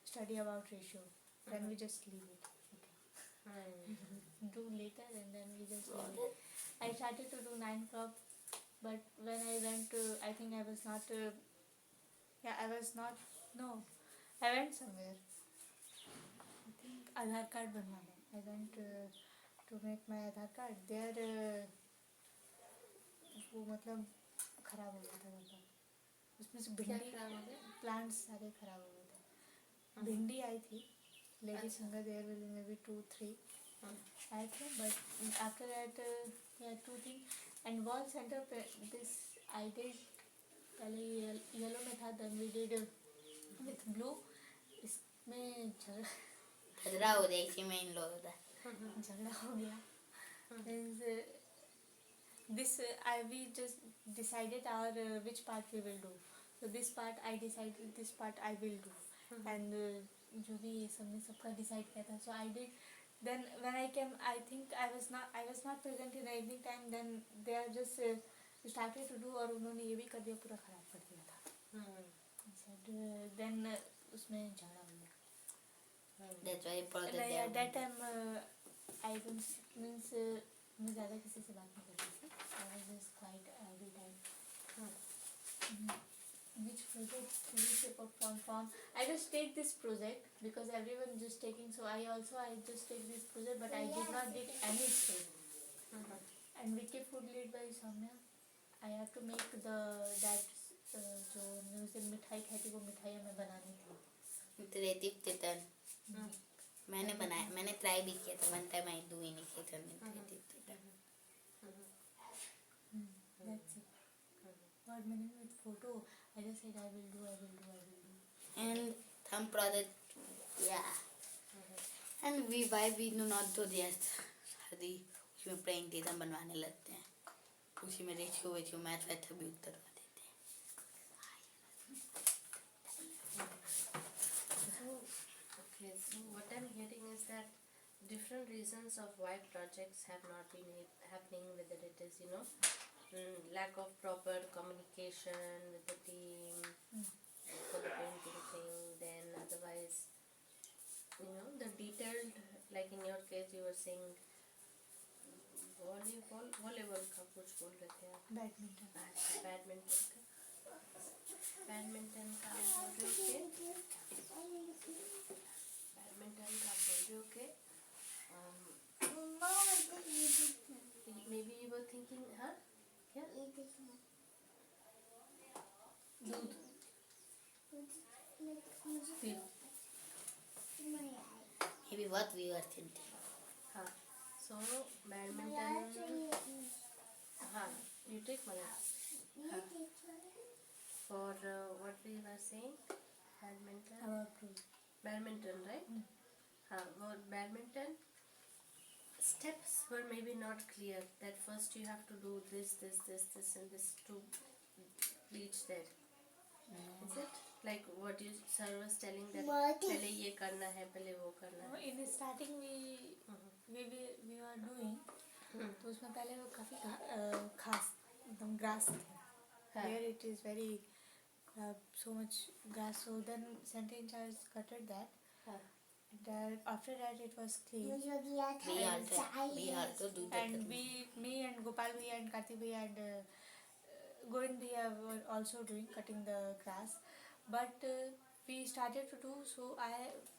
Speaker 1: study about ratio. Then we just leave it. Do later and then we just leave it. I started to do 9 crop, but when I went to, I think I was not. I was not. No, I went somewhere. I think Aadhaar card बनवाने. I went to make my Aadhaar card. There वो मतलब खराब हो गया था मतलब. उसमें से भिंडी प्लांट्स सारे खराब हो गए थे. भिंडी आई थी. Lady singer there will be maybe 2-3. I think, but after that, 2 things. And wall center this I did पहले yellow में था, then we did with blue. इसमें
Speaker 3: झगड़ा हो गया इसी में इन लोगों का.
Speaker 1: झगड़ा हो गया. Means this we just decided our which part we will do. So this part I decided, this part I will do. And जो भी सबने सबका decide किया था. So I did. Then when I came, I think I was not present in the evening time. Then they are just started to do और उन्होंने ये भी कर दिया, पूरा खराब कर दिया था. Then उसमें झगड़ा हो गया.
Speaker 3: That's why I brought it
Speaker 1: At
Speaker 3: there.
Speaker 1: that time I don't means मैं ज़्यादा किसी से बात नहीं करती थी. I was just quiet every time. Which project? Shape of form. I just take this project because everyone just taking. So I just take this project, but I did not did any step. And Wiki food lead by Sapne. I have to make that जो museum मिठाई खाई थी वो मिठाई हमें बनानी थी.
Speaker 3: Creative chicken मैंने बनाया, मैंने ट्राई भी किया था. One time I do initiator में creative chicken.
Speaker 1: That's it. What meaning with photo? I just said I will do.
Speaker 3: And some project, yeah. And we do not do this. शादी उसमें presentation बनवाने लगते हैं, उसी में रेशियो मैथ भी उतरवा देते हैं.
Speaker 2: So what I'm hearing is that different reasons of why projects have not been happening, whether it is lack of proper communication with the team, the detailed, like in your case you were saying volleyball का कुछ बोल रहे थे आप,
Speaker 1: badminton.
Speaker 2: Badminton का बोल रहे थे, maybe you were thinking, हाँ क्या
Speaker 1: दूध पियो।
Speaker 3: Maybe what we were thinking.
Speaker 2: हाँ, so बैडमिंटन, हाँ, you take Malaya. For what we were saying, badminton, right? हाँ, वो badminton steps were maybe not clear. That first you have to do this, and this to reach there. Is it like what you sir was telling that पहले ये करना है, पहले वो करना है?
Speaker 1: In the starting we were doing, तो उसमें पहले वो काफी खास एकदम grass थे. Here it is very so much grass. So then Santa in charge cutted that. After that it was clean.
Speaker 3: We had to do that.
Speaker 1: And me and Gopal bhaiya and Kartik bhaiya and Govind bhaiya were also cutting the grass. But we started to do, so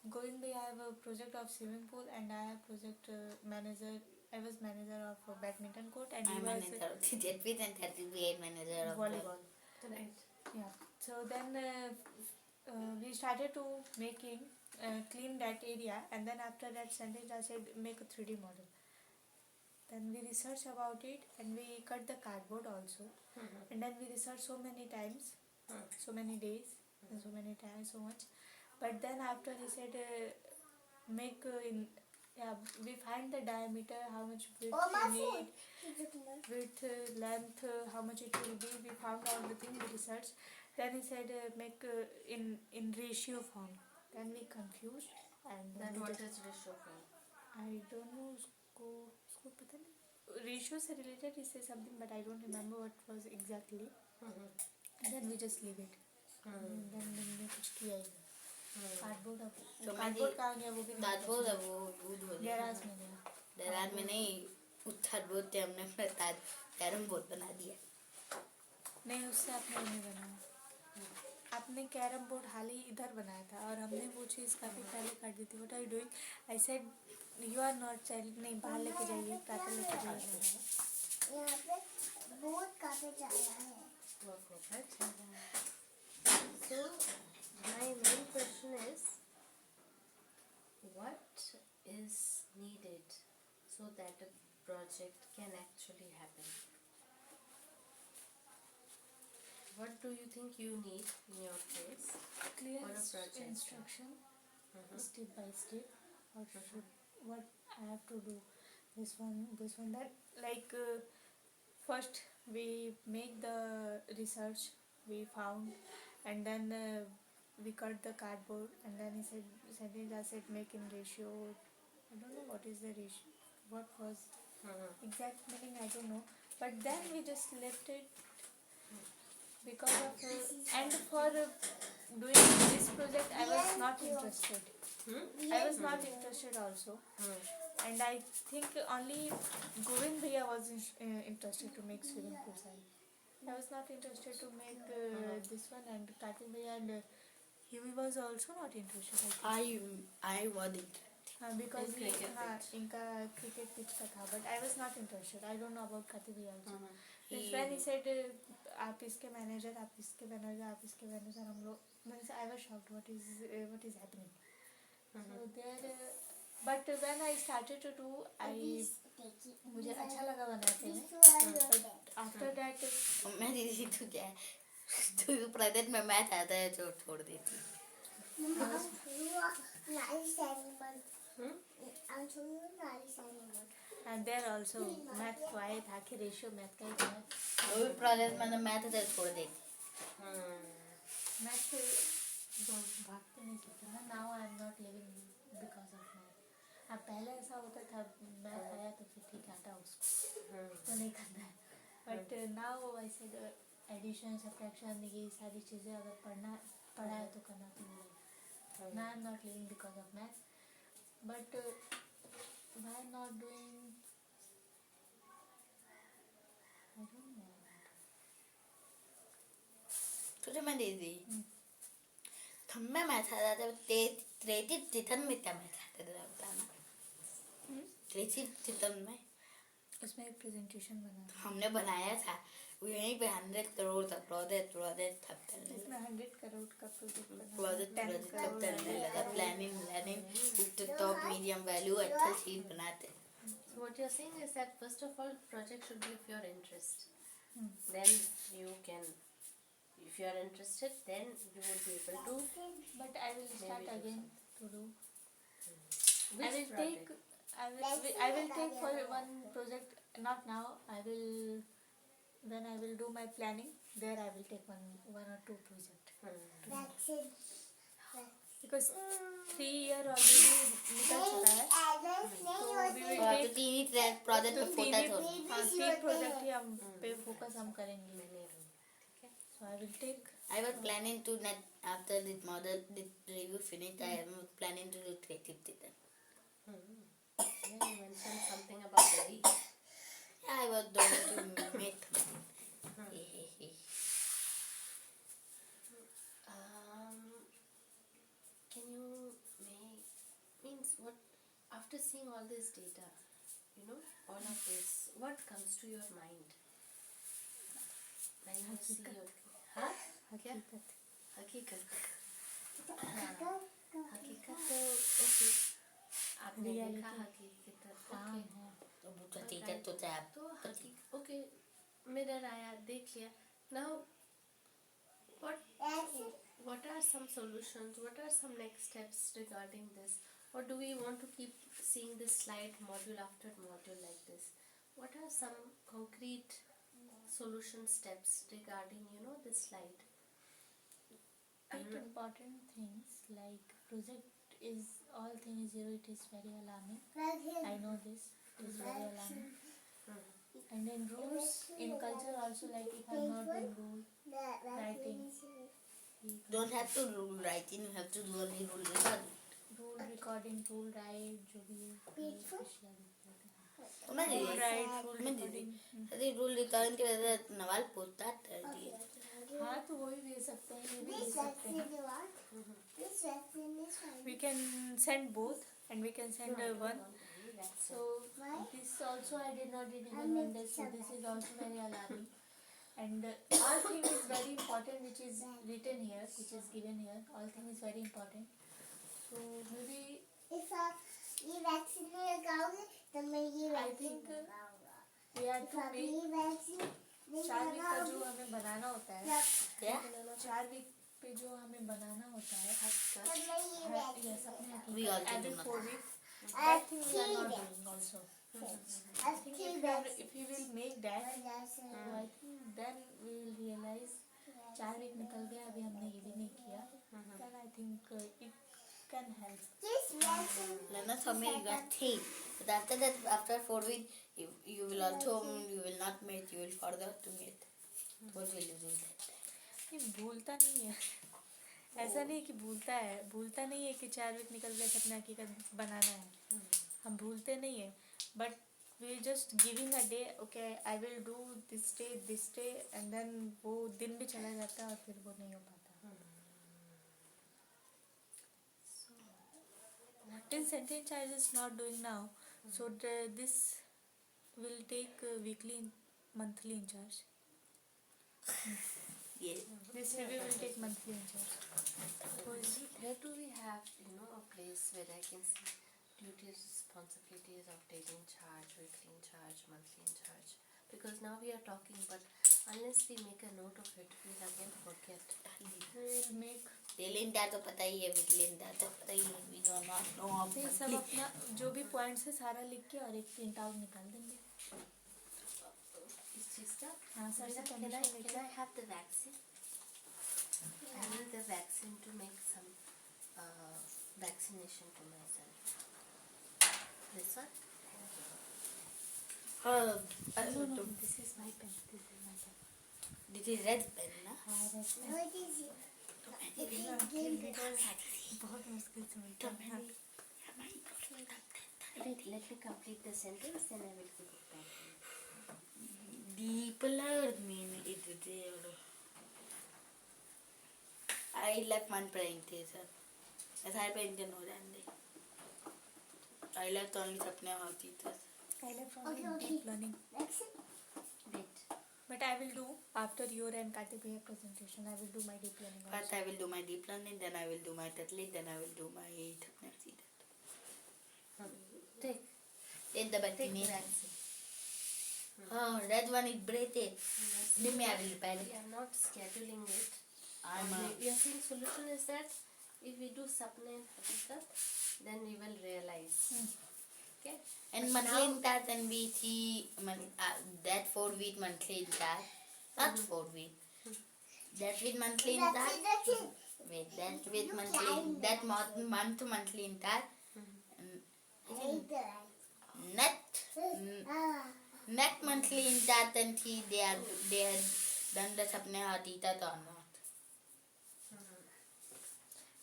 Speaker 1: Govind bhaiya have a project of swimming pool and I have project manager. I was manager of badminton court and he was
Speaker 3: manager of the jet pitch and Kartik bhaiya manager of
Speaker 1: volleyball.
Speaker 2: Right.
Speaker 1: Yeah. So then we started to clean that area, and then after that Sandesh said make a 3D model. Then we researched about it and we cut the cardboard also. And then we researched so many times, so many days, and so many times, so much. But then after he said we find the diameter, how much width we need, width, length, how much it will be. We found all the things, we researched. Then he said make in ratio form. Then we confused and
Speaker 2: Then what is ratio form?
Speaker 1: I don't know. उसको पता नहीं. Ratio से related he said something, but I don't remember what was exactly. Then we just leave it. Then हमने कुछ किया ही नहीं. Cardboard कहाँ गया वो भी नहीं.
Speaker 3: Cardboard वो दूध हो गया.
Speaker 1: गैराज में गया.
Speaker 3: गैराज में नहीं, उत्तर बोर्ड से हमने अपना कैरम बोर्ड बना दिया.
Speaker 1: नहीं, उससे आपने नहीं बनाया. आपने कैरम बोर्ड हाल ही इधर बनाया था और हमने वो चीज़ काफ़ी पहले काट दी थी. What are you doing? I said you are not child. नहीं, बाहर लेके जाइए, ट्रैक्टर लेके जाइए.
Speaker 4: यहाँ पे बहुत काफी चाला है.
Speaker 2: So my main question is, what is needed so that a project can actually happen? What do you think you need in your case
Speaker 1: Clear
Speaker 2: for a project?
Speaker 1: instruction, step by step. What I have to do, this one, that. Like first we make the research we found, and then we cut the cardboard, and then he said make in ratio. I don't know what is the ratio. What was exact meaning I don't know. But then we just left it because of and for doing this project I was not interested. I was not interested also. And I think only Govind bhaiya was interested to make swimming pool side. I was not interested to make this one, and Kartik bhaiya and he was also not interested. I
Speaker 3: was interested.
Speaker 1: Because
Speaker 2: cricket
Speaker 1: इनका cricket pitch का था, but I was not interested. I don't know about Kartik bhaiya also. When he said आप इसके manager, हम लोग, I was shocked. What is happening? So there, but when I started to do, मुझे अच्छा लगा बनाते हैं. But after that,
Speaker 3: मैं दीदी तू प्रोजेक्ट में मैथ आता है जो छोड़ देती.
Speaker 4: Nice animal. I'll show you nice animal.
Speaker 1: and there also math को आए था कि ratio math का ही था.
Speaker 3: वो भी प्रोजेक्ट में मैथ आता है छोड़ देती.
Speaker 1: Math भागते नहीं सकते ना. Now I am not living because of math. अब पहले ऐसा होता था, math आया तो फिर ठीक आता उसको तो नहीं करना है. But now I said addition, subtraction, ये सारी चीज़ें अगर पढ़ा है तो करना तो नहीं. Now I am not living because of math. but why not doing? I don't know.
Speaker 3: तुझे मैं दे दी थम्मे मैं था दादा त्रेती तितन में क्या मैं था तेरा बताना त्रेती तितन में
Speaker 1: उसमें एक प्रेजेंटेशन बना था।
Speaker 3: हमने बनाया था वो यहीं पे 100 करोड़ का प्रोजेक्ट था चलने
Speaker 1: इसमें 100 करोड़ का प्रोजेक्ट बना।
Speaker 3: प्रोजेक्ट
Speaker 1: 10
Speaker 3: तब
Speaker 1: करोड़
Speaker 3: चलने लगा प्लानिंग उसके टॉप मीडियम वैल्यू अच्छा चीज बनाते
Speaker 2: So what you're saying is that first of all, project should be of your interest. Then you can, if you are interested, then you would be able to.
Speaker 1: But I will start
Speaker 2: Maybe do
Speaker 1: again to do.
Speaker 2: Which
Speaker 1: I will
Speaker 2: project?
Speaker 1: I will take for one project. Not now. I will when I will do my planning. There I will take one or two project.
Speaker 4: Vaccine.
Speaker 1: Because 3 year already निकल चुका है.
Speaker 4: नहीं
Speaker 1: we will
Speaker 3: और तो
Speaker 1: take
Speaker 3: तीन ही project
Speaker 1: तो
Speaker 3: का
Speaker 1: तीन
Speaker 3: फोटा
Speaker 1: ही
Speaker 3: था
Speaker 1: 3 प्रोजेक्ट ही हम पे फोकस हम करेंगे. So I will take.
Speaker 3: I was planning to net after this model this review finished I am planning to do creative theater
Speaker 2: Yeah, you mentioned something about Delhi.
Speaker 3: yeah, I was going to make
Speaker 2: Can you means what after seeing all this data, all of this, what comes to your mind when you see your
Speaker 1: हकीकत.
Speaker 2: hakikat? हकीकत तो okay आपने देखा हकीकत
Speaker 1: काम
Speaker 2: okay
Speaker 1: है.
Speaker 3: तो बुचा theater तो आप
Speaker 2: तो हकीकत ओके मिरर आया देख लिया. Now what are some solutions, what are some next steps regarding this, or do we want to keep seeing this slide module after module like this? What are some concrete solution steps regarding this slide?
Speaker 1: Big important things like project is all thing is zero. It is very alarming. I know this. It is very alarming. And then rules in culture also, like if I'm not doing rule writing,
Speaker 3: don't have to rule writing you have to do only rule recording
Speaker 1: rule recording, rule write, जो भी
Speaker 3: तो मैं
Speaker 1: rule write, rule
Speaker 3: मैं
Speaker 1: recording.
Speaker 3: अरे rule recording के वजह नवाल पोता कर दिए
Speaker 1: हाँ तो वही दे सकते हैं, ये भी दे सकते हैं. We can send both and we can send one. So this also I did not recommend this. So this is also very alarming. And all thing is very important, which is written here, which is given here. All thing is very important. So maybe
Speaker 4: If ये vaccine नहीं लगाओगे तो मैं ये
Speaker 1: I
Speaker 4: vaccine
Speaker 1: think
Speaker 4: लगाऊंगा.
Speaker 1: we have to
Speaker 4: अभी
Speaker 1: make
Speaker 4: ये vaccine नहीं
Speaker 1: 4 वीक का जो
Speaker 4: लगाओगे
Speaker 1: हमें बनाना होता है,
Speaker 3: क्या
Speaker 1: 4 वीक पे जो हमें बनाना होता है,
Speaker 4: तो मैं ये वैक्सीन
Speaker 1: yes, अपने
Speaker 3: We also
Speaker 1: every
Speaker 3: do not.
Speaker 1: 4 weeks. That thing we are not doing also. I think if we will make that, so I think then we will realize 4 week निकल गया, अभी हमने ये भी नहीं किया. Then I think it can help.
Speaker 4: This vaccine
Speaker 3: learners for me you got 3 but after that after 4 weeks you will also you will not meet you will forget to meet what will you do that
Speaker 1: नहीं भूलता नहीं है. ऐसा नहीं कि भूलता नहीं है कि 4 वीक निकल गया, सपने हकीकत बनाना है. हम भूलते नहीं है, but we just giving a day. Okay I will do this day and then वो दिन भी चला जाता है और फिर वो नहीं हो पाता. Till sentence charge is not doing now, so this will take weekly monthly in charge.
Speaker 3: yes
Speaker 1: This review will take monthly in charge.
Speaker 2: Where do we have a place where I can see duties, responsibilities of daily in charge, weekly in charge, monthly in charge? Because now we are talking, but unless we make a note of it, we will again forget.
Speaker 1: We will make
Speaker 3: daily in तो पता ही है weekly in तो पता ही है we do not know of
Speaker 1: ये सब अपना जो भी पॉइंट्स है सारा लिख के और एक प्रिंट आउट निकाल देंगे.
Speaker 2: इस चीज का
Speaker 1: हाँ सर से permission लेके.
Speaker 2: Can I have the vaccine? I need the vaccine to make some vaccination to myself. This one?
Speaker 1: No, this is my pen.
Speaker 3: this is red pen ना
Speaker 1: हाँ red pen.
Speaker 4: what is it?
Speaker 1: Because बहुत मुश्किल से मिलता है.
Speaker 2: Wait, let me complete the sentence, then I will give it back to you.
Speaker 3: Deeper mean it. I left one parenthesis. As I painted no dandy. I left only Sapne hakikat.
Speaker 1: I left
Speaker 4: Okay,
Speaker 1: only
Speaker 4: okay.
Speaker 1: deep learning.
Speaker 4: Next.
Speaker 2: Wait.
Speaker 1: But I will do after your and Kartik Bhaiya presentation. I will do my deep learning
Speaker 3: First
Speaker 1: also.
Speaker 3: I will do my deep learning, then I will do my Tatli, then I will do my Sapne hakikat.
Speaker 2: Take.
Speaker 3: In the
Speaker 2: Take
Speaker 3: Battini.
Speaker 2: vaccine.
Speaker 3: Oh, that one is breathed. Give me, I will repair
Speaker 2: We
Speaker 3: it.
Speaker 2: are not scheduling it.
Speaker 3: I'm
Speaker 2: We are saying solution is that if we do Sapne and hakikat, then we will realize. Okay?
Speaker 3: and
Speaker 2: But
Speaker 3: monthly
Speaker 2: now-
Speaker 3: in that, and we see that 4 week monthly in that. Not 4 week. That with monthly in that.
Speaker 4: That's it.
Speaker 3: Wait, that with monthly, that month monthly in that. Net monthly in that, and they had done the Sapne hakikat or not.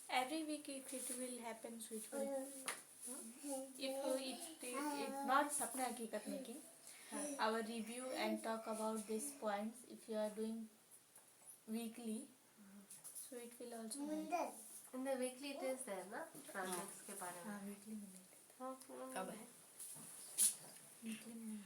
Speaker 1: Every week if it will happen, so it will. If it's not Sapne Hakikat making, our review and talk about these points, if you are doing weekly, so it will also help.
Speaker 2: In the weekly it is there, na? Projects के बारे में.
Speaker 1: Weekly में नहीं देते.
Speaker 2: हाँ, क्यों
Speaker 3: कब
Speaker 2: नहीं?
Speaker 3: है?
Speaker 1: Weekly में नहीं.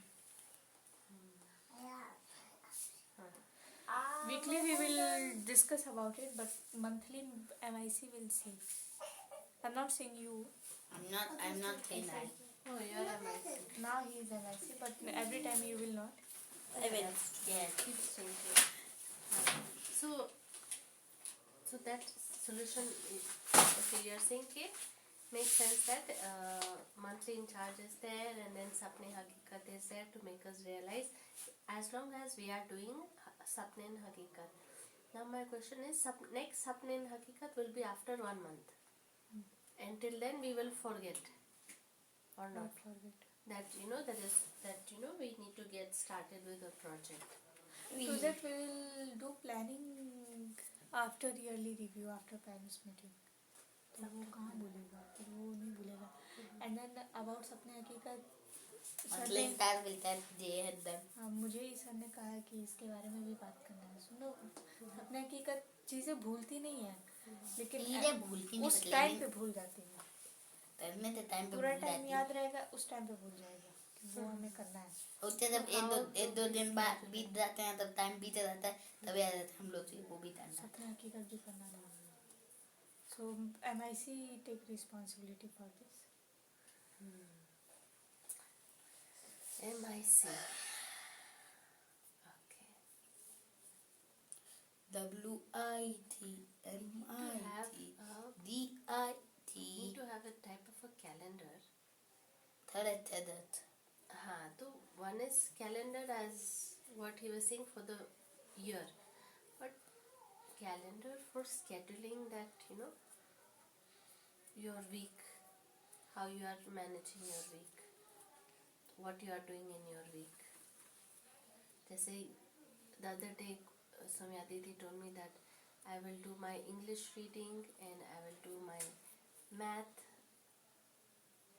Speaker 2: हाँ.
Speaker 1: Weekly we will discuss about it, but monthly MIC will see. I'm not saying you.
Speaker 3: I'm not saying that.
Speaker 2: Oh, you are amazing.
Speaker 1: Now he is MIC, but every time you will not.
Speaker 3: I will. Yes.
Speaker 2: Keeps changing. So that solution is, okay, you are saying okay, makes sense that monthly in charge is there and then Sapne hakikat is there to make us realize as long as we are doing Sapne and hakikat. Now my question is, next Sapne and hakikat will be after 1 month. Until then we will forget or not.
Speaker 1: Forget.
Speaker 2: That we need to get started with a project.
Speaker 1: So that we will do planning after yearly review, after parents meeting. तो वो कहाँ बोलेगा, तो वो नहीं बोलेगा. And then about Sapne Hakikat,
Speaker 3: Monthly in that will tell they had them.
Speaker 1: मुझे ही sir ने कहा कि इसके बारे में भी बात करना है. सुनो, सपने हकीकत चीजें भूलती नहीं है, लेकिन
Speaker 3: चीजें भूलती नहीं,
Speaker 1: उस
Speaker 3: मतलब
Speaker 1: टाइम पे भूल जाती है.
Speaker 3: करने के टाइम पे
Speaker 1: पूरा
Speaker 3: भूल
Speaker 1: टाइम
Speaker 3: जाती
Speaker 1: याद रहेगा, उस टाइम पे भूल जाएगा कि वो हमें करना है.
Speaker 3: होते जब एक दो दिन बाद बीत जाते हैं, तब टाइम बीत जाता है, तब याद आता है हम लोग से वो भी करना है.
Speaker 1: सपने हकीकत भी करना है. So MIC take responsibility for this.
Speaker 2: MIC. Okay. Need to have a type of a calendar.
Speaker 3: That.
Speaker 2: हाँ, तो one is calendar as what he was saying for the year, but calendar for scheduling that, your week, how you are managing your week, what you are doing in your week. जैसे the other day Soumya Didi told me that I will do my English reading and I will do my math.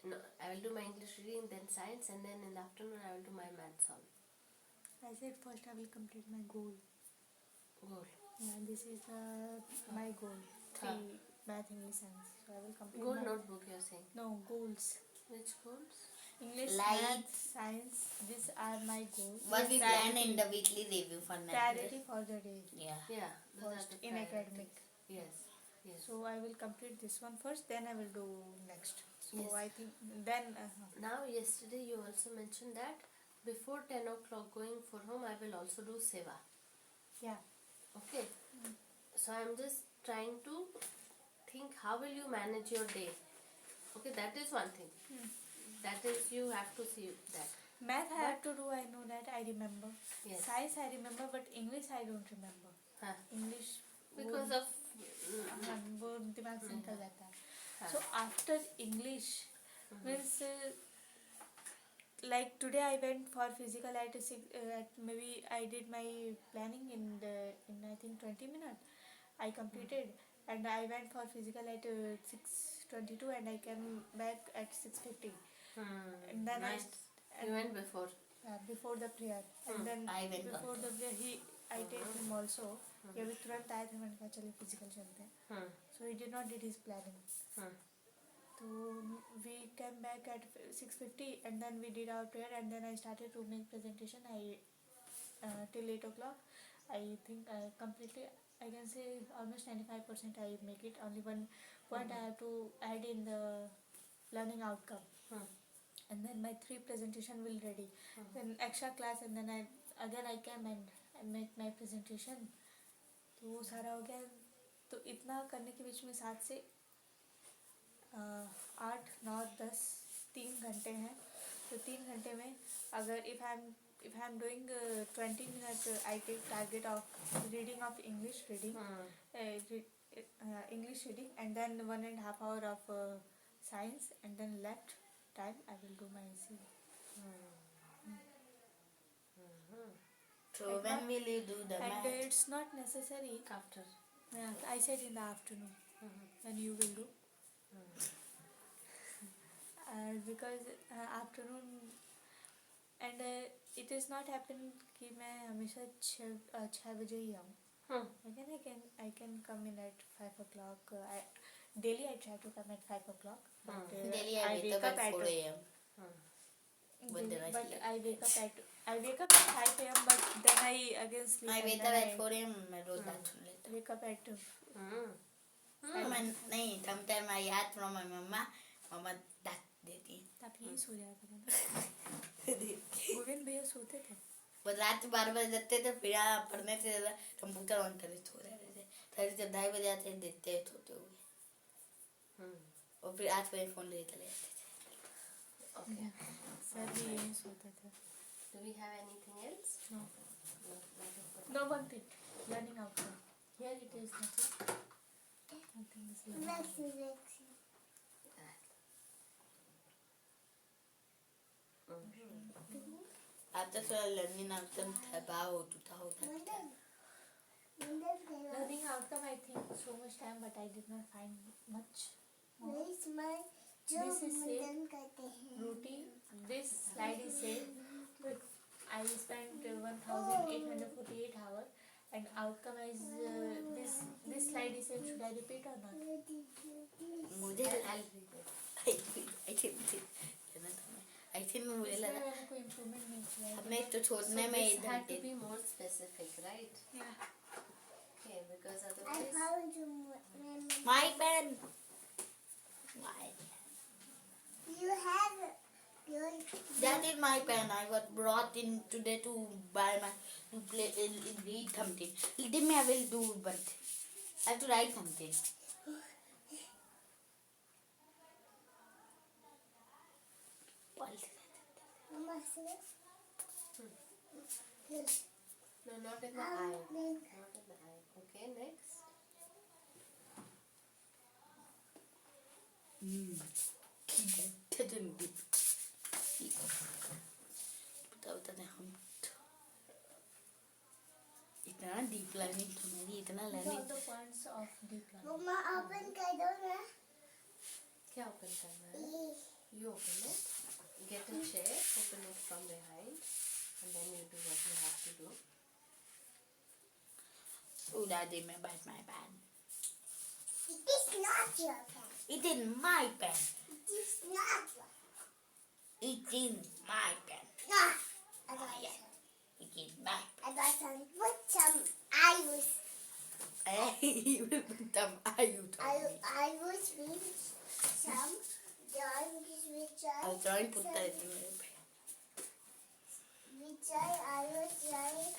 Speaker 2: No, I will do my English reading, then science, and then in the afternoon I will do my math solve.
Speaker 1: I said first I will complete my goal.
Speaker 2: Goal.
Speaker 1: Yeah, this is my goal. 3 math, English, science. So I will complete
Speaker 2: Goal
Speaker 1: my
Speaker 2: notebook you're saying.
Speaker 1: No, goals.
Speaker 2: Which goals?
Speaker 1: English,
Speaker 3: Like-
Speaker 1: math, science. These are my goals.
Speaker 3: What we
Speaker 1: Priority-
Speaker 3: plan in the weekly review for next
Speaker 1: Priority for the day.
Speaker 3: Yeah.
Speaker 2: Yeah, those are
Speaker 1: First
Speaker 2: the
Speaker 1: in
Speaker 2: priorities.
Speaker 1: academic.
Speaker 2: Yes, yes.
Speaker 1: So I will complete this one first, then I will do next. So
Speaker 2: Yes.
Speaker 1: I think then
Speaker 2: Now yesterday you also mentioned that before 10 o'clock going for home I will also do seva.
Speaker 1: yeah.
Speaker 2: Okay. So I'm just trying to think how will you manage your day. Okay, that is one thing. That is, you have to see that.
Speaker 1: Math I have to do, I know that, I remember.
Speaker 2: Yes.
Speaker 1: Science I remember, but English I don't remember.
Speaker 2: Huh.
Speaker 1: English
Speaker 2: Because of
Speaker 1: वो दिमाग से निकल जाता है.
Speaker 2: हाँ.
Speaker 1: So after English means like today I went for physical at maybe I did my planning in I think 20 minutes. I completed and I went for physical at 6:22 and I came back at 6:50. And then
Speaker 2: Nice. You went before.
Speaker 1: before the prayer, and then
Speaker 3: I went
Speaker 1: before
Speaker 3: also.
Speaker 1: the prayer I take him also. ये अभी तुरंत आए थे, मैंने कहा चलिए physical चलते हैं. So he did not did his planning. So we came back at 6:50 and then we did our prayer and then I started to make presentation. Till 8 o'clock I think I completely, I can say almost 95% I make it. Only one point I have to add in the learning outcome. And then my 3 presentation will ready. Then extra class and then I came and I make my presentation. तो वो सारा हो गया. तो इतना करने के बीच में 7 से 8, 9, 10 3 घंटे हैं. तो 3 घंटे में अगर if I'm doing 20 minutes I take target of reading of English reading, English reading, and then 1.5 hour of science, and then left time I will do my essay.
Speaker 3: So when will you do the
Speaker 1: And
Speaker 3: math?
Speaker 1: it's not necessary.
Speaker 2: After.
Speaker 1: Yeah, I said in the afternoon when you will do. Because afternoon and it is not happen कि मैं हमेशा 6 बजे ही आऊँ. Again I can come in at 5 o'clock. Daily I try to come at 5 o'clock. But
Speaker 3: Daily I wake up at 4 a.m. But then
Speaker 1: I wake up at 5 a.m. but then I again sleep.
Speaker 3: I wake up at 4 a.m. मैं रोज बात सुन लेता हूँ.
Speaker 1: wake up at
Speaker 3: नहीं, sometimes I ask from my mama डांट देती है.
Speaker 1: तब यही सो जाया करें. गोविंद भैया सोते थे.
Speaker 3: वो रात 12 बजे जाते थे, फिर यहाँ पढ़ने से ज़्यादा कंप्यूटर ऑन करे सो रहे थे. फिर जब 2:30 बजे आते देखते हैं सोते हुए. और फिर 8 बजे फोन लेके चले जाते थे.
Speaker 2: Okay.
Speaker 1: सर भी यही सोते थे.
Speaker 2: Do we have anything else?
Speaker 1: No.
Speaker 2: No.
Speaker 1: No one thing. Learning outcome. Here it is nothing. Nothing is learning.
Speaker 3: After so learning outcome था होता.
Speaker 1: Learning outcome I think so much time but I did not find much. This is same routine. This slide is same. But I spent 1,848 hours and outcome is this slide is same. Should I repeat or not?
Speaker 3: मुझे I think मुझे
Speaker 1: इसमें
Speaker 3: लगा
Speaker 1: मैंने कोई improvement नहीं किया.
Speaker 3: अपने तो छोड़ने
Speaker 2: So
Speaker 3: में
Speaker 2: this
Speaker 3: इधर
Speaker 2: had to be more specific, right?
Speaker 1: Yeah.
Speaker 2: Okay, because
Speaker 4: I
Speaker 2: otherwise.
Speaker 4: found you.
Speaker 3: my pen.
Speaker 4: You have your.
Speaker 3: That is my pen. I was brought in today to buy to play read something. Let me I will do, but I have to write something.
Speaker 4: Mama, see?
Speaker 2: No, not in the eye. Not in the eye. Okay, next.
Speaker 3: इतना deep learning तो मेरी इतना
Speaker 1: These are
Speaker 3: learning
Speaker 1: the points of deep learning.
Speaker 4: Mama, open कर दो ना.
Speaker 2: क्या open करना है? You open it. Get a chair. Open it from behind, and then you do what you have to do.
Speaker 3: Oh, Daddy, may bite my pen.
Speaker 4: It is not your pen.
Speaker 3: It is my pen.
Speaker 4: It is not your
Speaker 3: It is my pen.
Speaker 4: No. I got
Speaker 3: Yeah. It is my
Speaker 4: I got some. Put some. I was.
Speaker 3: pen. You will put them. You told me.
Speaker 4: I was with some drawings which
Speaker 3: I was trying to put that in my pen.
Speaker 4: which I was trying.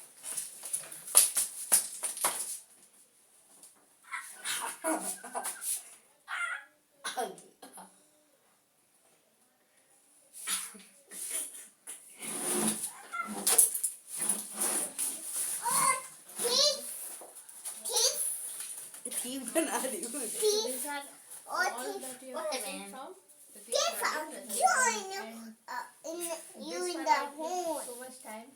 Speaker 4: Oh,
Speaker 3: Thief बना रही हूँ.
Speaker 2: These are
Speaker 4: Oh,
Speaker 2: all
Speaker 4: thief.
Speaker 2: that you
Speaker 3: What
Speaker 2: have
Speaker 3: a
Speaker 2: taken
Speaker 3: man.
Speaker 2: from the
Speaker 4: Thief
Speaker 2: learning
Speaker 4: found
Speaker 2: lesson.
Speaker 4: you in
Speaker 1: And
Speaker 4: you
Speaker 1: this
Speaker 4: in
Speaker 1: one
Speaker 4: the
Speaker 1: I took
Speaker 4: hole.
Speaker 1: so much time.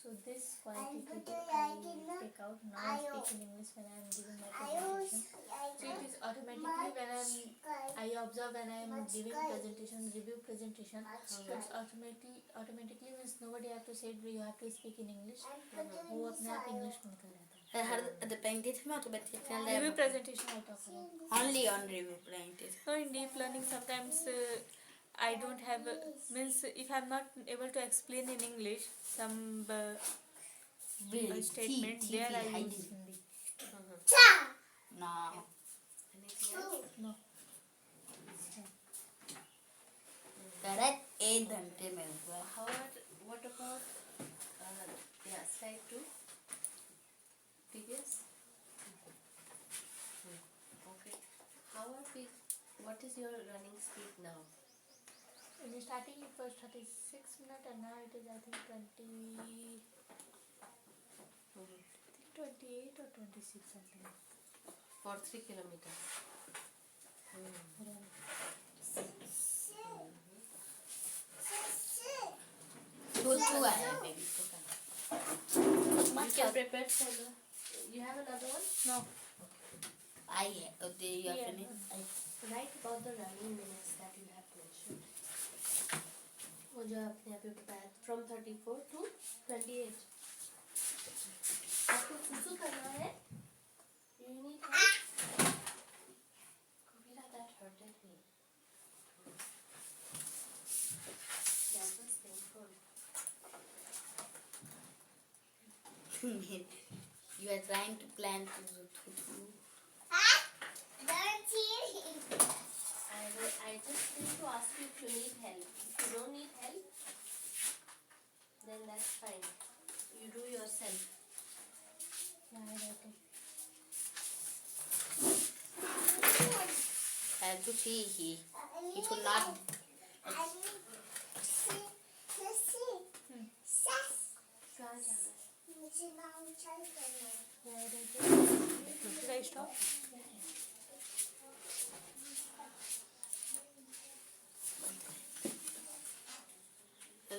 Speaker 1: So So this quality
Speaker 4: put
Speaker 1: critic
Speaker 4: it
Speaker 1: I
Speaker 4: like in the
Speaker 1: take out. Now I
Speaker 4: IO.
Speaker 1: speak in English when I am giving my
Speaker 4: I
Speaker 1: presentation.
Speaker 4: use
Speaker 1: So it is automatically when I observe when I am
Speaker 4: Much
Speaker 1: giving
Speaker 4: guy.
Speaker 1: presentation, review presentation.
Speaker 4: Much
Speaker 1: So
Speaker 4: guy.
Speaker 1: it's automatically means nobody have to say it, you have to speak in English.
Speaker 4: and put it
Speaker 1: वो
Speaker 4: in
Speaker 1: अपने आप
Speaker 4: this
Speaker 1: English
Speaker 4: IO.
Speaker 1: में निकल जाता है.
Speaker 3: हर the presentation में automatically
Speaker 1: Review presentation I talk about.
Speaker 3: only on review presentation.
Speaker 1: So in deep learning sometimes I don't have means if I'm not able to explain in English some statement there I use Hindi.
Speaker 4: Cha.
Speaker 3: No.
Speaker 2: Anything else?
Speaker 1: No.
Speaker 3: Correct 8 घंटे में हुआ.
Speaker 2: What about slide 2? Previous? Okay. What is your running speed now?
Speaker 1: In the starting it was 36 minutes and now it is I think 28 or 26 something.
Speaker 2: For 3 kilometers.
Speaker 3: Two आया baby.
Speaker 2: You can prepare for the... You have another one?
Speaker 1: No.
Speaker 3: I okay you are
Speaker 1: Yeah.
Speaker 3: finished.
Speaker 2: Write about the running minutes that you have mentioned. वो जो आपने अभी बताया from 34 to 28. आपको सुसु करना है? You need help? Kavira, that hurted me. That was painful.
Speaker 3: You are trying to plan to
Speaker 4: Don't cheating.
Speaker 2: I just need to ask you if you need help. If you don't need help, then that's fine. You do yourself.
Speaker 1: Yeah, I write it.
Speaker 3: have to see he should not.
Speaker 2: कहाँ जाना है?
Speaker 4: मुझे नाम चल करना है.
Speaker 1: Yeah, I write it. Should I stop?